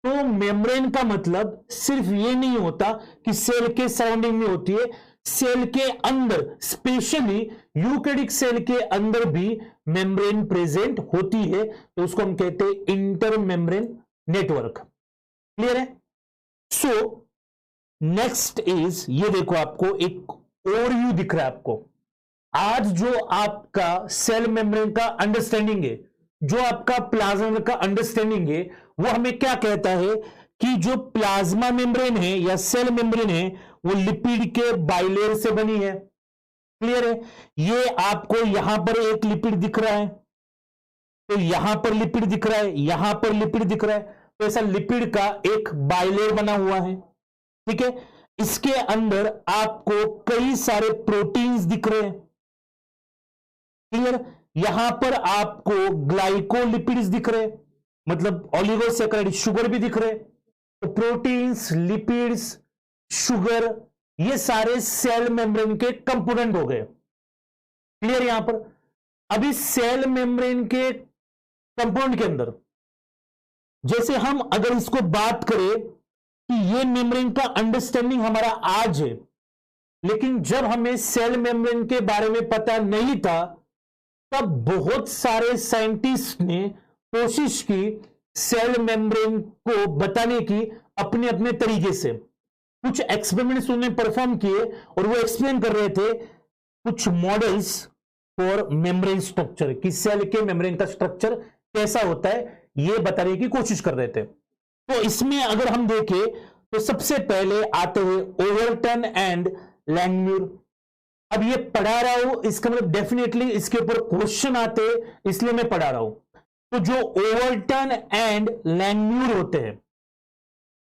A: तो मेम्ब्रेन का मतलब सिर्फ ये नहीं होता कि सेल के सराउंडिंग में होती है, सेल के अंदर, स्पेशली यूकैरियोटिक सेल के अंदर भी मेम्ब्रेन प्रेजेंट होती है, तो उसको हम कहते हैं इंटर मेम्ब्रेन नेटवर्क। क्लियर है? सो नेक्स्ट इज, ये देखो आपको एक ओवरव्यू दिख रहा है आपको। आज जो आपका सेल मेम्ब्रेन का अंडरस्टैंडिंग है, जो आपका प्लाज्मा का अंडरस्टैंडिंग है, वो हमें क्या कहता है कि जो प्लाज्मा मेम्ब्रेन है या सेल मेम्ब्रेन है वो लिपिड के बाइलेयर से बनी है। क्लियर है? ये आपको यहां पर एक लिपिड दिख रहा है, तो यहां पर लिपिड दिख रहा है, यहां पर लिपिड दिख रहा है, तो ऐसा लिपिड का एक बाइलेयर बना हुआ है। ठीक है, इसके अंदर आपको कई सारे प्रोटीन्स दिख रहे हैं। क्लियर? यहां पर आपको ग्लाइकोलिपिड्स दिख रहे हैं, मतलब ओलिगोसैकेराइड शुगर भी दिख रहे हैं। तो प्रोटीन्स, लिपिड्स, शुगर, ये सारे सेल मेम्ब्रेन के कंपोनेंट हो गए। क्लियर? यहां पर अभी सेल मेम्ब्रेन के कंपाउंड के अंदर जैसे हम अगर इसको बात करें कि ये मेम्ब्रेन का अंडरस्टैंडिंग हमारा आज है, लेकिन जब हमें सेल मेम्ब्रेन के बारे में पता नहीं था तब बहुत सारे साइंटिस्ट ने कोशिश की सेल मेम्ब्रेन को बताने की अपने अपने तरीके से। कुछ एक्सपेरिमेंट्स उन्होंने परफॉर्म किए और वो एक्सप्लेन कर रहे थे कुछ मॉडल्स फॉर मेम्ब्रेन स्ट्रक्चर, कि सेल के मेम्ब्रेन का स्ट्रक्चर कैसा होता है ये बताने की कोशिश कर रहे थे। तो इसमें अगर हम देखें तो सबसे पहले आते हैं ओवरटन एंड लैंगम्यूर। अब ये पढ़ा रहा हूं, इसका मतलब डेफिनेटली इसके ऊपर क्वेश्चन आते हैं, इसलिए मैं पढ़ा रहा हूं। तो जो ओवरटन एंड लैंगम्यूर होते हैं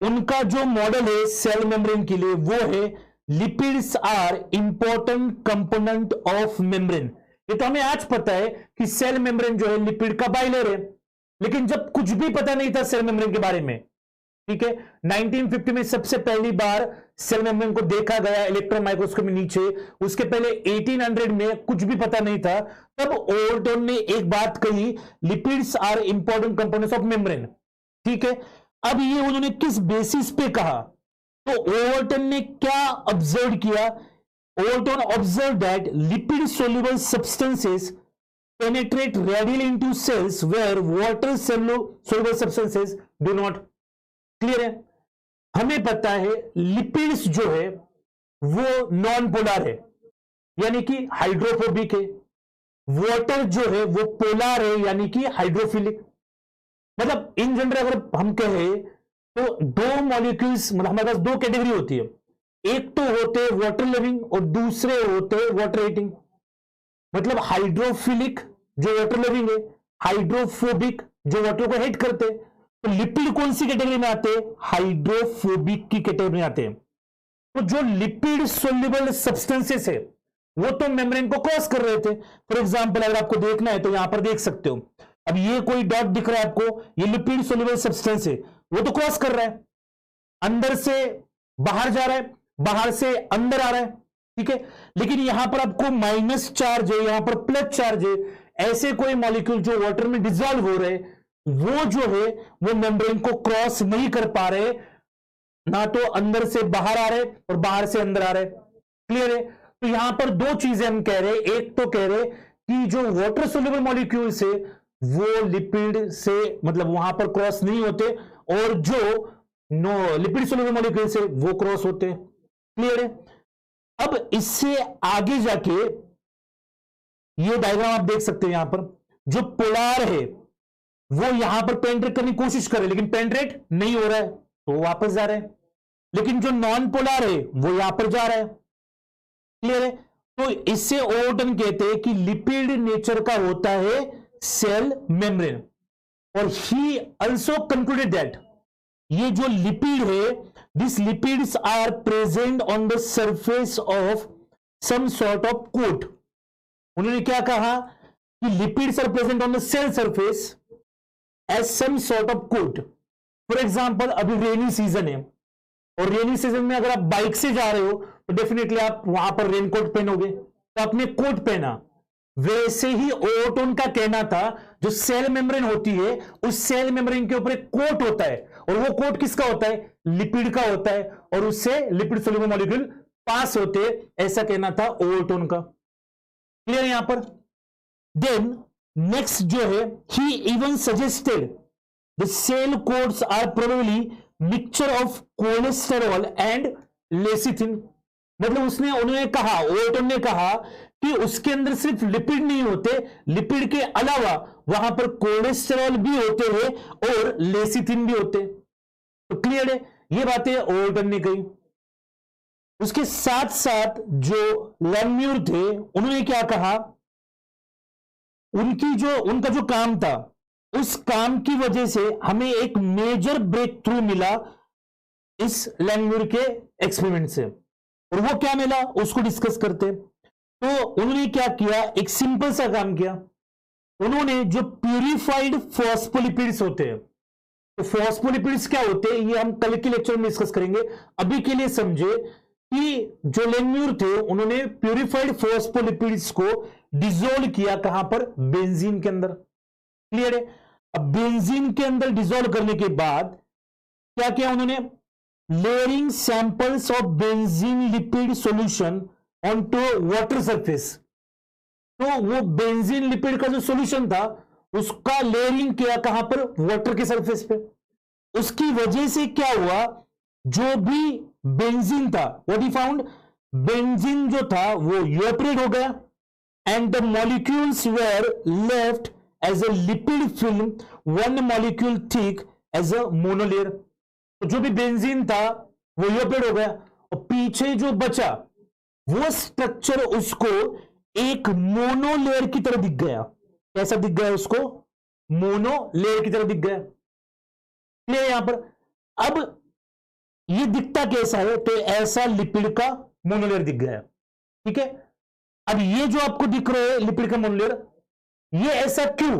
A: उनका जो मॉडल है सेल मेम्ब्रेन के लिए वो है lipids are important component of membrane. ये तो हमें आज पता है कि सेल मेम्ब्रेन जो है लिपिड का बाइलेयर है, लेकिन जब कुछ भी पता नहीं था सेल मेम्ब्रेन के बारे में, ठीक है, 1950 में सबसे पहली बार सेल मेम्ब्रेन को देखा गया इलेक्ट्रॉन माइक्रोस्कोप में नीचे, उसके पहले 1800 में कुछ भी पता नहीं था, तब ओवरटन ने एक बात कही, lipids are important components of membrane. ठीक है, अब ये उन्होंने किस बेसिस पे कहा? तो ओवरटन ने क्या ऑब्जर्व किया? Overton observe that lipid soluble substances penetrate readily into cells where water soluble substances do not। Clear है? हमें पता है लिपिड्स जो है वो नॉन पोलर है, यानी कि हाइड्रोफोबिक है। वाटर जो है वो पोलर है, यानी कि हाइड्रोफिलिक। मतलब इन जनरल अगर हम कहें तो दो मॉलिक्यूल्स, मतलब हमारे पास दो कैटेगरी होती है, एक तो होते हैं वाटर लिविंग और दूसरे होते हैं वाटर ईटिंग। मतलब हाइड्रोफिलिक जो वाटर लिविंग है, हाइड्रोफोबिक जो वाटर को हेट करते हैं। तो लिपिड कौन सी कैटेगरी में आते हैं? हाइड्रोफोबिक की कैटेगरी में आते हैं। तो जो लिपिड सोल्यूबल सब्सटेंसेस है वो तो मेम्ब्रेन को क्रॉस कर रहे थे। फॉर एग्जांपल अगर आपको देखना है तो यहां पर देख सकते हो, अब ये कोई डॉट दिख रहा है आपको, ये लिपिड सोल्यूबल सब्सटेंस है, वो तो क्रॉस कर रहा है, अंदर से बाहर जा रहा है, बाहर से अंदर आ रहा है। ठीक है, लेकिन यहां पर आपको माइनस चार्ज है, यहां पर प्लस चार्ज है। ऐसे कोई मॉलिक्यूल जो वाटर में डिसॉल्व हो रहे वो जो है वो मेम्ब्रेन को क्रॉस नहीं कर पा रहे, ना तो अंदर से बाहर आ रहे और बाहर से अंदर आ रहे। क्लियर है? तो यहां पर दो चीजें हम कह रहे, एक तो कह रहे कि जो वाटर सोल्यूबल मॉलिक्यूल्स है वो लिपिड से मतलब वहां पर क्रॉस नहीं होते, और जो नो लिपिड सोल्यूबल मॉलिक्यूल्स है वो क्रॉस होते। क्लियर है? अब इससे आगे जाके ये डायग्राम आप देख सकते हैं, यहां पर जो पोलर है वो यहां पर पेनिट्रेट करने की कोशिश कर रहे लेकिन पेनिट्रेट नहीं हो रहा है तो वापस जा रहे हैं, लेकिन जो नॉन पोलर है वो यहां पर जा रहा है। क्लियर है? तो इससे ओवरटन कहते हैं कि लिपिड नेचर का होता है सेल मेम्ब्रेन, और ही ऑल्सो कंक्लूडेड दैट ये जो लिपिड है, this lipids are present on the surface of some sort of coat. उन्होंने क्या कहा कि lipids are present on the cell surface as some sort of coat. For example अभी रेनी सीजन है, और रेनी सीजन में अगर आप बाइक से जा रहे हो तो डेफिनेटली आप वहां पर रेनकोट पहनोगे, तो आपने कोट पहना। वैसे ही ओवरटन का कहना था जो सेल मेम्ब्रेन होती है उस सेल मेम्ब्रेन के ऊपर एक कोट होता है, और वो कोट किसका होता है? लिपिड का होता है, और उससे लिपिड सोल्यूबल मॉलिक्यूल पास होते हैं, ऐसा कहना था ओवरटन का। क्लियर यहां पर? देन नेक्स्ट जो है, he even suggested the cell coats are probably mixture of cholesterol and lecithin. मतलब उन्होंने कहा, ओवरटन ने कहा कि उसके अंदर सिर्फ लिपिड नहीं होते, लिपिड के अलावा वहां पर कोलेस्टेरॉल भी होते हैं और लेसिथिन भी होते हैं। तो क्लियर है, ये बातें ओल्टन ने कही। उसके साथ साथ जो लैंगम्यूर थे उन्होंने क्या कहा, उनका जो काम था उस काम की वजह से हमें एक मेजर ब्रेक थ्रू मिला इस लैंगम्यूर के एक्सपेरिमेंट से, और वो क्या मिला उसको डिस्कस करते। तो उन्होंने क्या किया, एक सिंपल सा काम किया, उन्होंने जो प्यूरिफाइड फॉस्फोलिपिड्स होते हैं, तो फॉस्फोलिपिड्स क्या होते हैं ये हम कल के लेक्चर में डिस्कस करेंगे। अभी के लिए समझे कि जो लैंगम्यूर थे उन्होंने प्यूरिफाइड फॉस्फोलिपिड्स को डिसॉल्व किया, कहां पर, बेंजीन के अंदर। क्लियर है। अब बेंजीन के अंदर डिसॉल्व करने के बाद क्या किया उन्होंने, layering samples of benzene lipid solution onto water surface. तो वो बेंजीन लिपिड का जो सॉल्यूशन था उसका लेयरिंग किया, कहां पर, वाटर के सरफेस पे। उसकी वजह से क्या हुआ, जो भी बेंजीन था, व्हाट ही फाउंड, बेंजीन जो था वो इवेपोरेट हो गया, and the molecules were left as a lipid film, one molecule thick as a monolayer. तो जो भी बेंजीन था वो इवेपोरेट हो गया, और पीछे जो बचा वो स्ट्रक्चर उसको एक मोनोलेयर की तरह दिख गया। कैसा दिख गया उसको, मोनोलेयर की तरह दिख गया। क्लियर यहां पर। अब ये दिखता कैसा है, तो ऐसा लिपिड का मोनोलेयर दिख गया। ठीक है। अब ये जो आपको दिख रहा है लिपिड का मोनोलेयर, ये ऐसा क्यों,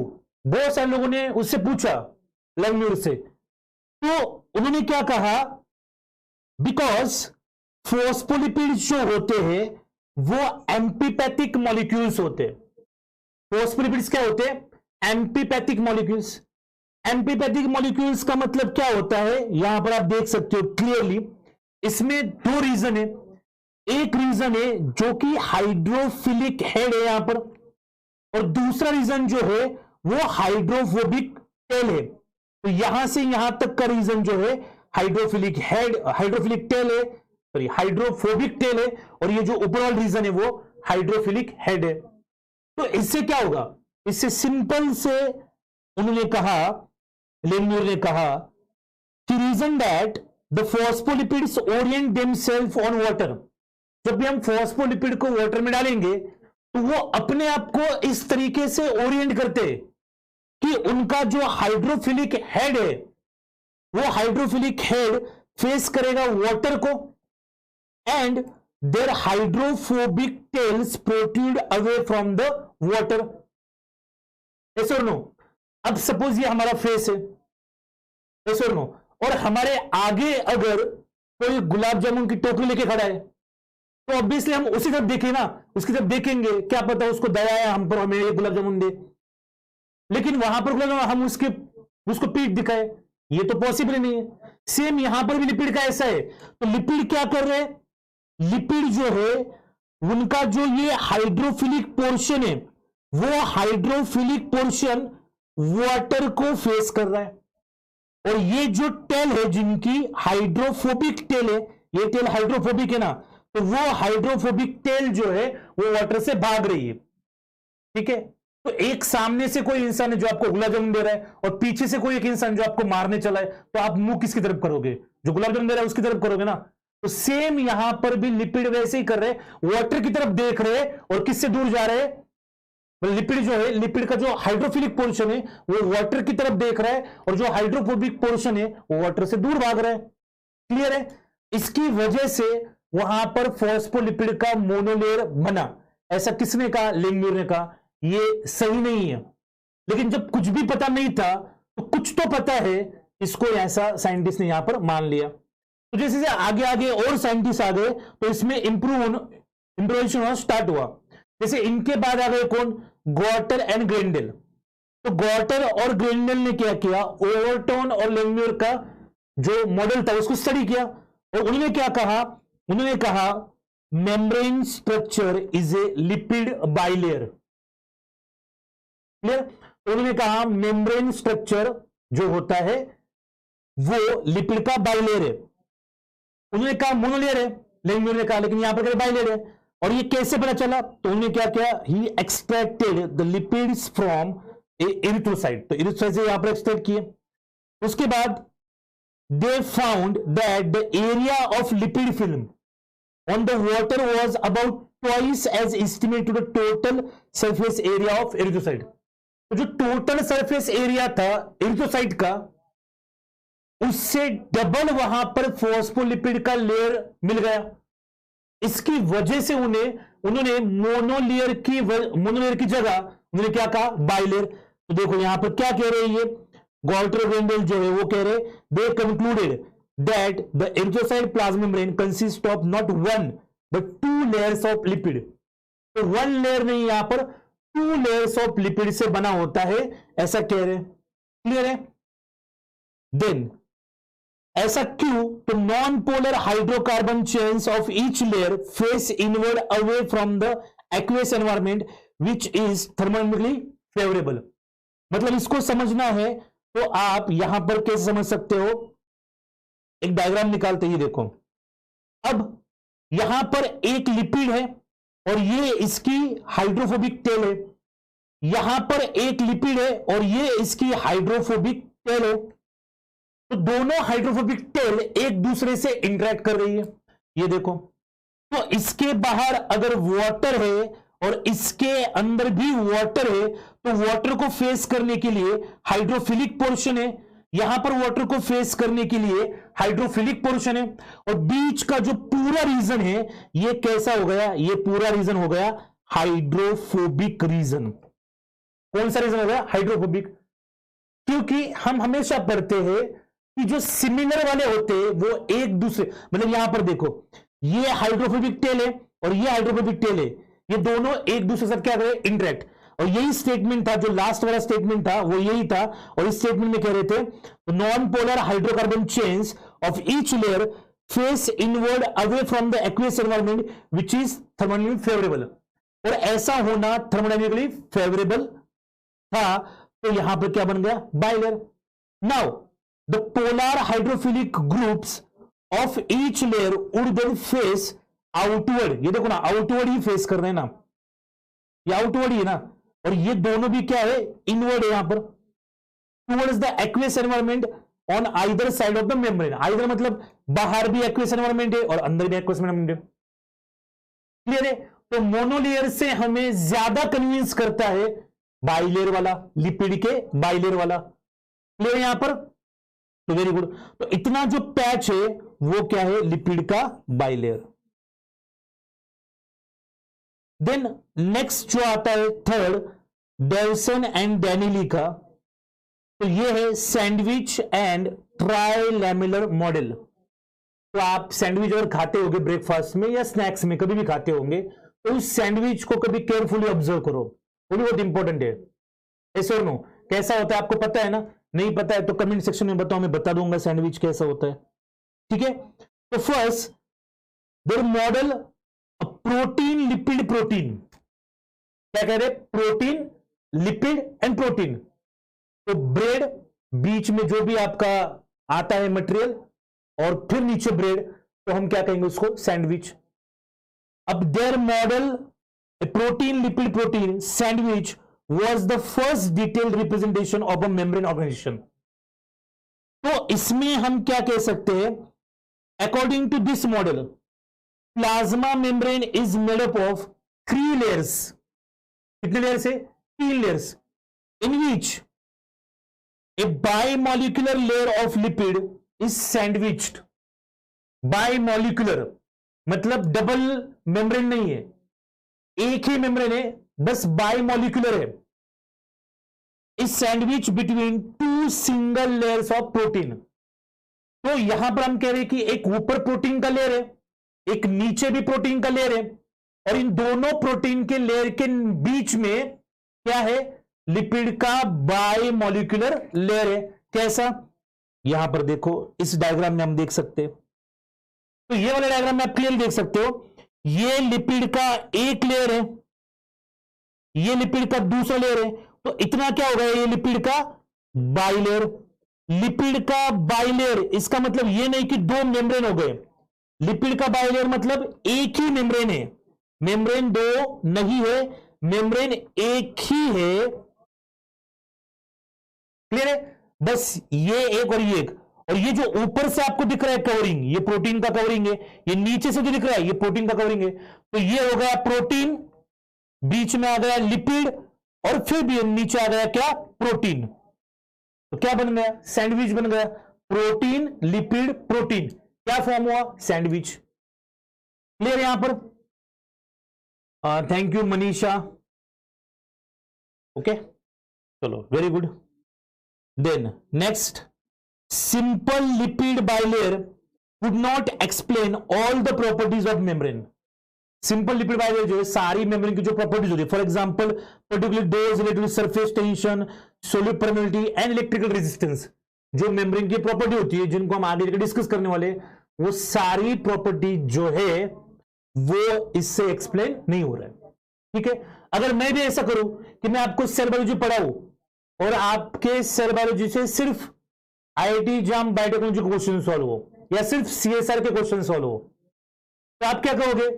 A: बहुत सारे लोगों ने उससे पूछा लैंगम्यूर से, तो उन्होंने क्या कहा, बिकॉज फॉस्फोलिपिड्स जो होते हैं वो एम्पीपैथिक मॉलिक्यूल्स होते हैं। फॉस्फोलिपिड्स क्या होते हैं, एम्पीपैथिक मॉलिक्यूल्स। एम्पीपैथिक मॉलिक्यूल्स का मतलब क्या होता है, यहां पर आप देख सकते हो क्लियरली। इसमें दो रीजन है, एक रीजन है जो कि हाइड्रोफिलिक हेड है यहां पर, और दूसरा रीजन जो है वो हाइड्रोफोबिक टेल है। तो यहां से यहां तक का रीजन जो है हाइड्रोफिलिक हेड, हाइड्रोफिलिक टेल है, सॉरी हाइड्रोफोबिक टेल है, और ये जो ऊपर रीजन है वो हाइड्रोफिलिक हेड है। तो इससे क्या होगा, इससे सिंपल से उन्होंने कहा, लैंगम्यूर ने कहा कि reason that the phospholipids orient themselves on water. जब भी हम फॉस्फोलिपिड को वाटर में डालेंगे तो वो अपने आप को इस तरीके से ओरिएंट करते हैं कि उनका जो हाइड्रोफिलिक हेड है वो हाइड्रोफिलिक हेड फेस करेगा वाटर को, and their hydrophobic tails protrude away from the water. yes or no? अब सपोज ये हमारा फेस है, yes or no? और हमारे आगे अगर कोई गुलाब जामुन की टोकरी लेके खड़ा है तो ऑब्वियसली हम उसी तरफ देखें ना, उसकी तरफ देखेंगे, क्या पता उसको दया है हम पर, हमें ये गुलाब जामुन दे। लेकिन वहां पर गुलाब जामुन हम उसको पीठ दिखाए, ये तो पॉसिबल नहीं है। सेम यहां पर भी लिपिड का ऐसा है। तो लिपिड क्या कर रहे हैं, लिपिड जो है उनका जो ये हाइड्रोफिलिक पोर्शन है वो हाइड्रोफिलिक पोर्शन वाटर को फेस कर रहा है, और ये जो टेल है जिनकी हाइड्रोफोबिक टेल है, ये टेल हाइड्रोफोबिक है ना, तो वो हाइड्रोफोबिक टेल जो है वो वाटर से भाग रही है। ठीक है। तो एक सामने से कोई इंसान है जो आपको गुलाब जामुन दे रहा है, और पीछे से कोई एक इंसान जो आपको मारने चला है, तो आप मुंह किसकी तरफ करोगे, जो गुलाब जामुन दे रहा है उसकी तरफ करोगे ना। तो सेम यहां पर भी लिपिड वैसे ही कर रहे, वाटर की तरफ देख रहे और किससे दूर जा रहे हैं, लिपिड जो है, लिपिड का जो हाइड्रोफिलिक पोर्शन है वो वाटर की तरफ देख रहा है, और जो हाइड्रोफोबिक पोर्शन है वो वाटर से दूर भाग रहा है। क्लियर है। इसकी वजह से वहां पर फॉस्फोलिपिड का मोनोलेयर बना। ऐसा किसने कहा, लैंगम्यूर ने कहा। ये सही नहीं है, लेकिन जब कुछ भी पता नहीं था तो कुछ तो पता है, इसको ऐसा साइंटिस्ट ने यहां पर मान लिया। तो जैसे आगे आगे और साइंटिस्ट आ गए तो इसमें इंप्रूवेशन होना स्टार्ट हुआ। जैसे इनके बाद आ गए कौन, गॉर्टर एंड ग्रेंडेल। तो गॉर्टर और ग्रेंडेल ने क्या किया, ओवरटोन और लैंगम्यूर का जो मॉडल था उसको स्टडी किया, और उन्होंने क्या कहा, उन्होंने कहा membrane structure is a lipid bilayer. Clear. तो उन्होंने कहा मेम्ब्रेन स्ट्रक्चर जो होता है वो लिपिड का बाइलेयर है। उन्होंने कहा मोनोलेयर है, लैंगम्यूर ने कहा, लेकिन यहां पर बाइलेयर है। और ये कैसे पता चला, तो उन्होंने क्या किया, he extracted the lipids from a erythrocyte. तो इरिथ्रोसाइट से यहां पर एक्सट्रैक्ट किए। उसके बाद they found that the area of lipid film on the water was about twice as estimated to the total surface area of erythrocyte. तो जो टोटल सरफेस एरिया था एरिथ्रोसाइट का, उससे डबल वहां पर फॉस्फोलिपिड का लेयर मिल गया। इसकी वजह से उन्होंने मोनोलेयर की जगह उन्होंने क्या कहा, बाइलेयर। तो देखो यहां पर क्या कह रहे हैं ये गॉल्टर वेंडेल जो है वो कह रहे, दे concluded that the erythrocyte plasma membrane consist of not one but 2 layers of lipid. तो 1 लेयर नहीं, यहां पर 2 लेयर्स ऑफ लिपिड से बना होता है, ऐसा कह रहे। क्लियर है? देन ऐसा क्यों? तो non polar hydrocarbon chains of each layer face inward away from the aqueous environment which is thermodynamically favourable. मतलब इसको समझना है तो आप यहां पर कैसे समझ सकते हो, एक डायग्राम निकालते ही देखो। अब यहां पर एक लिपिड है और ये इसकी हाइड्रोफोबिक टेल है, यहां पर एक लिपिड है और ये इसकी हाइड्रोफोबिक टेल है। तो दोनों हाइड्रोफोबिक टेल एक दूसरे से इंटरेक्ट कर रही है, ये देखो। तो इसके बाहर अगर वाटर है और इसके अंदर भी वाटर है, तो वाटर को फेस करने के लिए हाइड्रोफिलिक पोर्शन है, यहां पर वाटर को फेस करने के लिए हाइड्रोफिलिक पोर्शन है, और बीच का जो पूरा रीजन है ये कैसा हो गया, ये पूरा रीजन हो गया हाइड्रोफोबिक रीजन। कौन सा रीजन हो गया? हाइड्रोफोबिक। क्योंकि हम हमेशा पढ़ते हैं कि जो सिमिलर वाले होते हैं वो एक दूसरे, मतलब यहां पर देखो ये हाइड्रोफोबिक टेल है और ये हाइड्रोफोबिक टेल है, ये दोनों एक दूसरे से क्या करें, इंटरेक्ट। और यही स्टेटमेंट था, जो लास्ट वाला स्टेटमेंट था वो यही था, और इस स्टेटमेंट में कह रहे थे non polar hydrocarbon chains of each layer face inward away from the aqueous environment which is thermodynamically favourable. और ऐसा होना थर्मोडायनेमिकली फेवरेबल था, तो यहां पर क्या बन गया, bilayer. Now the polar hydrophilic groups of each layer would then face outward. ये देखो ना, आउटवर्ड ही फेस कर रहे हैं ना, ये आउटवर्ड ही है ना, और ये दोनों भी क्या है, इनवर्ड है यहां पर, towards the aqueous environment on either side of the membrane. Either मतलब बाहर भी एक्वेस एनवायरमेंट है और अंदर भी एक्वेस एनवायरमेंट है। क्लियर है? तो मोनोलेयर से हमें ज्यादा कन्विंस करता है बाइलेयर वाला, लिपिड के बाइलेयर वाला। क्लियर है यहां पर? तो वेरी गुड। तो इतना जो पैच है वो क्या है, लिपिड का बाइलेयर। देन नेक्स्ट जो आता है थर्ड, डेल्सन एंड डैनिली का, तो ये है सैंडविच एंड ट्राइलैमेलर मॉडल। तो आप सैंडविच अगर खाते होंगे ब्रेकफास्ट में या स्नैक्स में, कभी भी खाते होंगे, तो उस सैंडविच को कभी केयरफुली ऑब्जर्व करो, वो भी बहुत इंपॉर्टेंट है। ऐसे और नो कैसा होता है आपको पता है ना? नहीं पता है तो कमेंट सेक्शन में बताओ, मैं बता दूंगा सैंडविच कैसा होता है। ठीक है? तो first their model protein lipid protein, क्या कह रहे, प्रोटीन लिपिड एंड प्रोटीन। तो ब्रेड, बीच में जो भी आपका आता है मटेरियल, और फिर नीचे ब्रेड, तो हम क्या कहेंगे उसको, सैंडविच। अब their model protein lipid protein sandwich was the first detailed representation of a membrane organization। तो इसमें हम क्या कह सकते हैं, according to this model plasma membrane is made up of 3 layers। कितने लेयर्स है? 3 layers, in which a bimolecular layer of lipid is sandwiched। बाइमोलिकुलर मतलब डबल मेम्ब्रेन नहीं है, एक ही मेम्ब्रेन है, बस बाइमोलिकुलर है। इस sandwich between 2 single layers of protein. तो यहां पर हम कह रहे हैं कि एक ऊपर प्रोटीन का लेयर है, एक नीचे भी प्रोटीन का लेयर है, और इन दोनों प्रोटीन के लेयर के बीच में क्या है, लिपिड का बाइमोलिकुलर लेयर है। कैसा? यहां पर देखो, इस डायग्राम में हम देख सकते हैं। तो ये वाले डायग्राम में आप क्लियर देख सकते हो, ये लिपिड का एक लेयर है, ये लिपिड का दूसरा लेयर है। तो इतना क्या हो गया, ये लिपिड का बाइलेयर। लिपिड का बाइलेयर इसका मतलब ये नहीं कि 2 मेम्ब्रेन हो गए, लिपिड का बाइलेयर मतलब एक ही मेम्ब्रेन है, मेम्ब्रेन 2 नहीं है, मेम्ब्रेन एक ही है। क्लियर है? बस ये एक और ये एक, और ये जो ऊपर से आपको दिख रहा है कवरिंग, ये प्रोटीन का कवरिंग है, ये नीचे से जो दिख रहा है ये प्रोटीन का कवरिंग है। तो ये हो गया प्रोटीन, बीच में आ गया लिपिड, और फिर भी नीचे आ गया क्या, प्रोटीन। तो क्या बन गया, सैंडविच बन गया। प्रोटीन लिपिड प्रोटीन, क्या फॉर्म हुआ, सैंडविच। क्लियर यहां पर? Thank you Manisha. ओके, चलो very good. Then next, simple lipid bilayer would not explain all the properties of membrane. Simple lipid bilayer जो है सारी मेम्ब्रेन की जो प्रॉपर्टीज होती है, for example particular those related to surface tension, solid permeability and electrical resistance, जो मेम्ब्रेन की प्रॉपर्टी होती है जिनको हम आगे डिस्कस करने वाले, वो सारी प्रॉपर्टी जो है वो इससे एक्सप्लेन नहीं हो रहा है। ठीक है, अगर मैं भी ऐसा करूं कि मैं आपको सेल बायोलॉजी पढ़ाऊं और आपके सेल बायोलॉजी से सिर्फ आईआईटी जाम बायोटेक्नोलॉजी के क्वेश्चन सॉल्व हो या सिर्फ सीएसआर के क्वेश्चन सॉल्व हो, तो आप क्या कहोगे,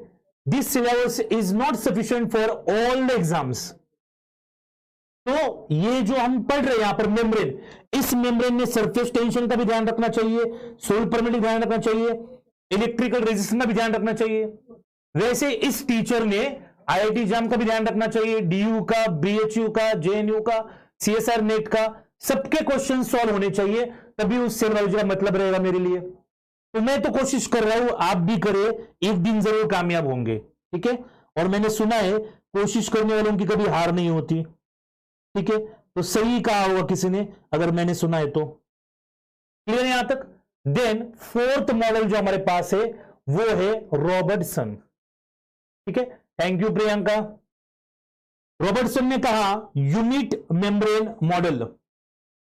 A: this syllabus is not sufficient for all the exams. तो ये जो हम पढ़ रहे हैं यहां पर मेम्ब्रेन, इस मेम्ब्रेन में सरफेस टेंशन का भी ध्यान रखना चाहिए, सोल परमिटिंग ध्यान रखना चाहिए, इलेक्ट्रिकल रेजिस्टेंस का भी ध्यान रखना चाहिए। वैसे इस टीचर ने आईआईटी जाम का भी ध्यान रखना चाहिए, डीयू का, बीएचयू का, जेएनयू का, सीएसआर नेट का, सबके क्वेश्चन सॉल्व होने चाहिए, तभी उस सेल बायोलॉजी का मतलब रहेगा मेरे लिए। तो मैं तो कोशिश कर रहा हूं, आप भी करें, एक दिन जरूर कामयाब होंगे। ठीक है, और मैंने सुना है कोशिश करने वालों की कभी हार नहीं होती। ठीक है, तो सही कहा होगा किसी ने अगर मैंने सुना है तो। क्लियर है यहां तक? देन फोर्थ मॉडल जो हमारे पास है वो है रॉबर्टसन। ठीक है, थैंक यू प्रियंका। रॉबर्टसन ने कहा यूनिट मेम्ब्रेन मॉडल,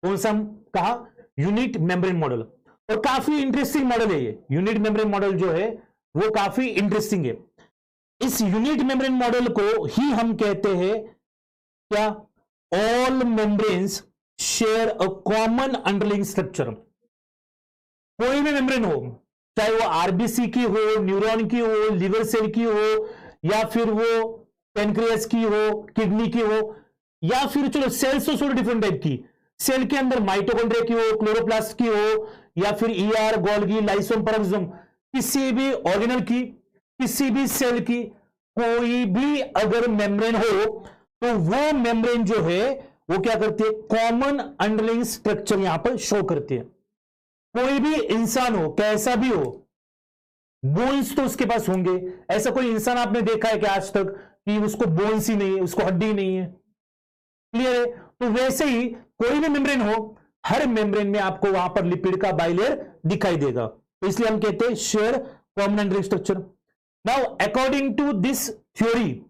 A: कौन सा कहा, यूनिट मेम्ब्रेन मॉडल, और काफी इंटरेस्टिंग मॉडल है ये। यूनिट मेम्ब्रेन मॉडल जो है वो काफी इंटरेस्टिंग है। इस यूनिट मेम्ब्रेन मॉडल को ही हम कहते हैं क्या, all membranes share a common underlying structure. कोई भी मेम्ब्रेन हो, चाहे वो आरबीसी की हो, न्यूरॉन की हो, लिवर सेल की हो, या फिर वो पेनक्रियास की हो, किडनी की हो, या फिर चलो सेल्स तो थोड़ी डिफरेंट टाइप की, सेल के अंदर माइटोकॉन्ड्रिया की हो, क्लोरोप्लास्ट की हो, या फिर ईआर, गोल्गी, लाइसोम, पेरोक्सोम, किसी भी ऑर्गेनल की, किसी भी सेल की, कोई भी अगर मेम्ब्रेन हो तो वो मेम्ब्रेन जो है वो क्या करती है, कॉमन अंडरलाइंग स्ट्रक्चर यहां पर शो करती है। कोई भी इंसान हो, कैसा भी हो, बोन्स तो उसके पास होंगे। ऐसा कोई इंसान आपने देखा है कि आज तक कि उसको बोन्स ही नहीं है, उसको हड्डी नहीं है? क्लियर है? तो वैसे ही कोई भी मेम्ब्रेन हो, हर मेम्ब्रेन में आपको वहां पर लिपिड का बाइलेयर दिखाई देगा। तो इसलिए हम कहते हैं share common underlying structure. Now according to this theory,